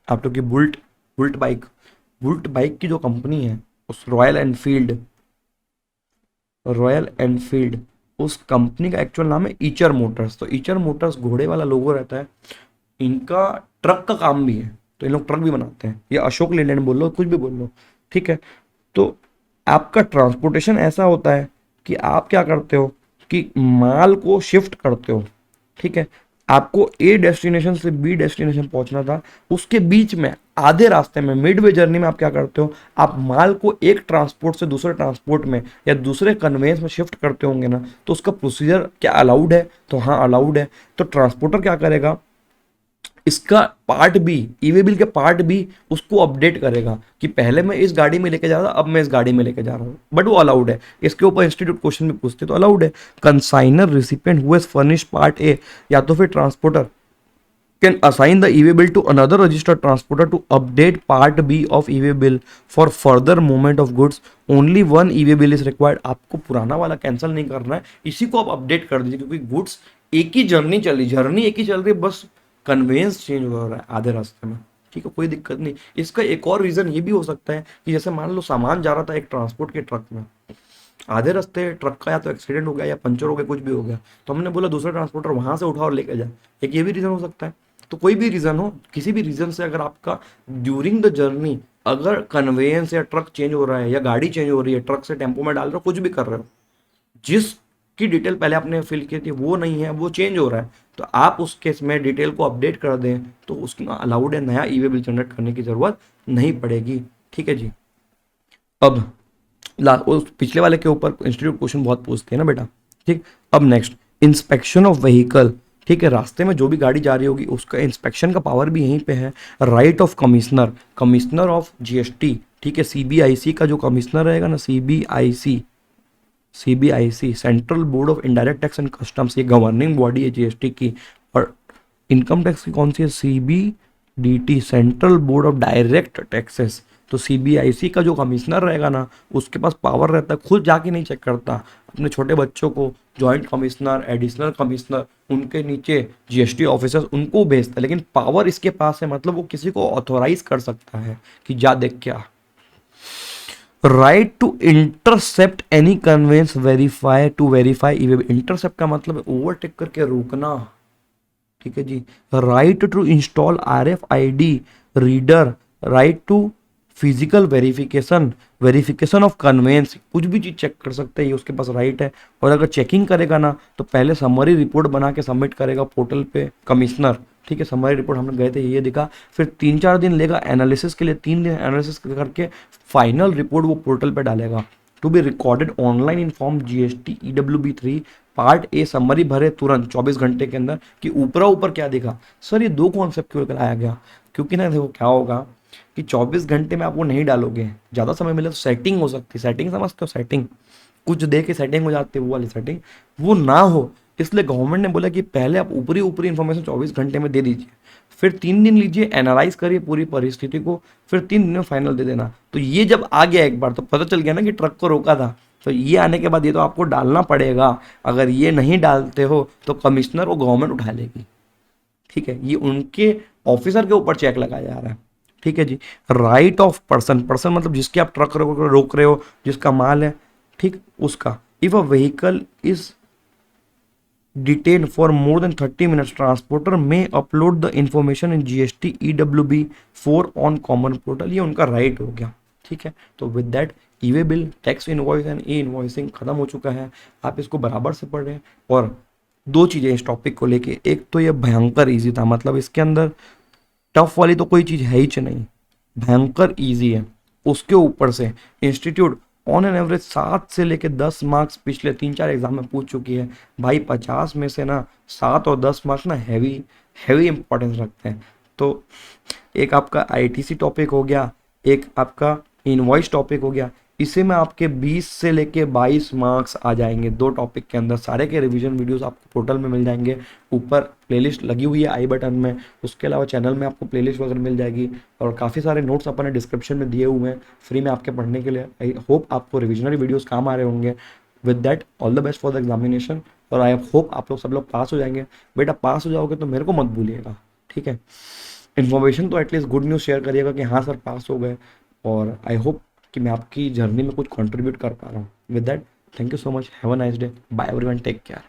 आप लोग की बुल्ट बाइक की जो कंपनी है, उस रॉयल एनफील्ड उस कंपनी का एक्चुअल नाम है ईचर मोटर्स। तो ईचर मोटर्स घोड़े वाला लोगो रहता है, इनका ट्रक का काम भी है, तो इन लोग ट्रक भी बनाते हैं, या अशोक लेलैंड बोल लो, कुछ भी बोल लो, ठीक है। तो आपका ट्रांसपोर्टेशन ऐसा होता है कि आप क्या करते हो कि माल को शिफ्ट करते हो, ठीक है, आपको ए डेस्टिनेशन से बी डेस्टिनेशन पहुंचना था, उसके बीच में आधे रास्ते में मिडवे जर्नी में आप क्या करते हो, आप माल को एक ट्रांसपोर्ट से दूसरे ट्रांसपोर्ट में या दूसरे कन्वेंस में शिफ्ट करते होंगे ना, तो उसका प्रोसीजर क्या अलाउड है, तो हाँ अलाउड है। तो ट्रांसपोर्टर क्या करेगा, इसका पार्ट बी, ई वे बिल के पार्ट बी उसको अपडेट करेगा कि पहले मैं इस गाड़ी में लेके जा रहा था, अब मैं इस गाड़ी में लेके जा रहा हूँ, बट वो अलाउड है। इसके ऊपर इंस्टीट्यूट क्वेश्चन भी पूछते तो अलाउड है। Consignor recipient who has furnish part A, या तो फिर transporter can assign the e-way bill to another registered transporter to update part B of e-way bill for further movement of goods. Only one e-way bill is required. आपको पुराना वाला cancel नहीं करना है, इसी को आप अपडेट कर दीजिए, क्योंकि गुड्स एक ही जर्नी एक ही चल रही है, बस कन्वेंस चेंज हो रहा है आधे रास्ते में। ठीक है, कोई दिक्कत नहीं। इसका एक और रीजन ये भी हो सकता है कि जैसे मान लो सामान जा रहा था एक ट्रांसपोर्ट के ट्रक में, आधे रास्ते ट्रक का या तो एक्सीडेंट हो गया या पंचर हो गया, कुछ भी हो गया, तो हमने बोला दूसरा ट्रांसपोर्टर वहां से उठा और लेके जाए, एक ये भी रीजन हो सकता है। तो कोई भी रीजन हो, किसी भी रीजन से अगर आपका ड्यूरिंग द जर्नी अगर कन्वेयंस या ट्रक चेंज हो रहा है या गाड़ी चेंज हो रही है, ट्रक से टेम्पो में डाल रहे हो, कुछ भी कर रहे हो, जिसकी डिटेल पहले आपने फिल की थी वो नहीं है, वो चेंज हो रहा है, तो आप उस केस में डिटेल को अपडेट कर दें तो उसका अलाउड है, नया ई वे बिल जनरेट करने की जरूरत नहीं पड़ेगी। ठीक है जी। अब उस पिछले वाले के ऊपर इंस्टीट्यूट क्वेश्चन बहुत पूछते हैं ना बेटा। ठीक, अब नेक्स्ट इंस्पेक्शन ऑफ व्हीकल। ठीक है, रास्ते में जो भी गाड़ी जा रही होगी उसका इंस्पेक्शन का पावर भी यहीं पे है। Right of commissioner, commissioner of GST, ठीक है, सीबीआईसी का जो कमिश्नर रहेगा ना, CBIC, CBIC central board of indirect tax and customs, ये गवर्निंग बॉडी है जीएसटी की। और इनकम टैक्स की कौन सी है, CBDT, central board of direct taxes. तो सीबीआईसी का जो कमिश्नर रहेगा ना, उसके पास पावर रहता है, खुद जाके नहीं चेक करता, अपने छोटे बच्चों को जॉइंट कमिश्नर, एडिशनल कमिश्नर, उनके नीचे जीएसटी ऑफिसर्स, उनको भेजता है, लेकिन पावर इसके पास है, मतलब वो किसी को ऑथोराइज कर सकता है कि जा देख क्या। Right to intercept any conveyance verify to verify, intercept का मतलब ओवरटेक करके रोकना। ठीक है जी। Right to install RFID reader, right to physical verification, verification of conveyance, कुछ भी चीज चेक कर सकते हैं, ये उसके पास राइट है। और अगर चेकिंग करेगा ना तो पहले समरी रिपोर्ट बना के सबमिट करेगा पोर्टल पे कमिश्नर। ठीक है, समरी रिपोर्ट हम लोग गए थे, ये दिखा, फिर 3-4 दिन लेगा एनालिसिस के लिए, 3 दिन एनालिसिस करके फाइनल रिपोर्ट वो पोर्टल पे डालेगा। To be recorded online in form GST EWB3 part A, summary भरे तुरंत 24 घंटे के अंदर। कि ऊपर क्या दिखा सर, ये 2 कॉन्सेप्ट क्यों लाया गया, क्योंकि ना देखो क्या होगा कि 24 घंटे में आप वो नहीं डालोगे, ज़्यादा समय मिले तो सेटिंग हो सकती है, सेटिंग समझते हो, सेटिंग कुछ दे के सेटिंग हो जाती है, वो वाली सेटिंग वो ना हो, इसलिए गवर्नमेंट ने बोला कि पहले आप ऊपरी इन्फॉर्मेशन 24 घंटे में दे दीजिए, फिर 3 दिन लीजिए, एनालाइज करिए पूरी परिस्थिति को, फिर 3 दिन में फाइनल दे देना। तो ये जब आ गया एक बार तो पता चल गया ना कि ट्रक को रोका था, तो ये आने के बाद ये तो आपको डालना पड़ेगा, अगर ये नहीं डालते हो तो कमिश्नर वो गवर्नमेंट उठा लेगी। ठीक है, ये उनके ऑफिसर के ऊपर चेक लगाया जा रहा है। ठीक है जी। राइट ऑफ पर्सन, पर्सन मतलब जिसके आप ट्रक रोक रहे हो, जिसका माल है, ठीक, उसका। If a vehicle is detained for more than 30 minutes, transporter may upload the information in GST EWB4 on common portal, ये उनका राइट हो गया। ठीक है, तो with that E way bill, tax invoice and E invoicing खत्म हो चुका है। आप इसको बराबर से पढ़ रहे हैं। और 2 चीज़ें इस टॉपिक को लेके, एक तो ये भयंकर ईजी था, मतलब इसके अंदर टफ वाली तो कोई चीज़ है ही नहीं, भयंकर ईजी है। उसके ऊपर से इंस्टीट्यूट ऑन एन एवरेज 7 से लेके 10 मार्क्स पिछले 3-4 एग्जाम में पूछ चुकी है भाई। 50 में से ना 7 और 10 मार्क्स ना हैवी इंपॉर्टेंस रखते हैं। तो एक आपका आईटीसी टॉपिक हो गया, एक आपका इनवॉइस टॉपिक हो गया, इसे में आपके 20 से लेके 22 मार्क्स आ जाएंगे 2 टॉपिक के अंदर। सारे के रिवीजन वीडियोस आपको पोर्टल में मिल जाएंगे, ऊपर प्लेलिस्ट लगी हुई है आई बटन में, उसके अलावा चैनल में आपको प्लेलिस्ट वगैरह मिल जाएगी, और काफ़ी सारे नोट्स अपने डिस्क्रिप्शन में दिए हुए हैं फ्री में आपके पढ़ने के लिए। आई होप आपको रिविजनरी वीडियोस काम आ रहे होंगे। With that all the best for the examination, और आई होप आप लोग सब लोग पास हो जाएंगे। बेटा पास हो जाओगे तो मेरे को मत भूलिएगा, ठीक है। इन्फॉर्मेशन तो एटलीस्ट गुड न्यूज़ शेयर करिएगा कि हाँ सर पास हो गए, और आई होप कि मैं आपकी जर्नी में कुछ कंट्रीब्यूट कर पा रहा हूँ। With that thank you so much, have a nice day, bye everyone, take care.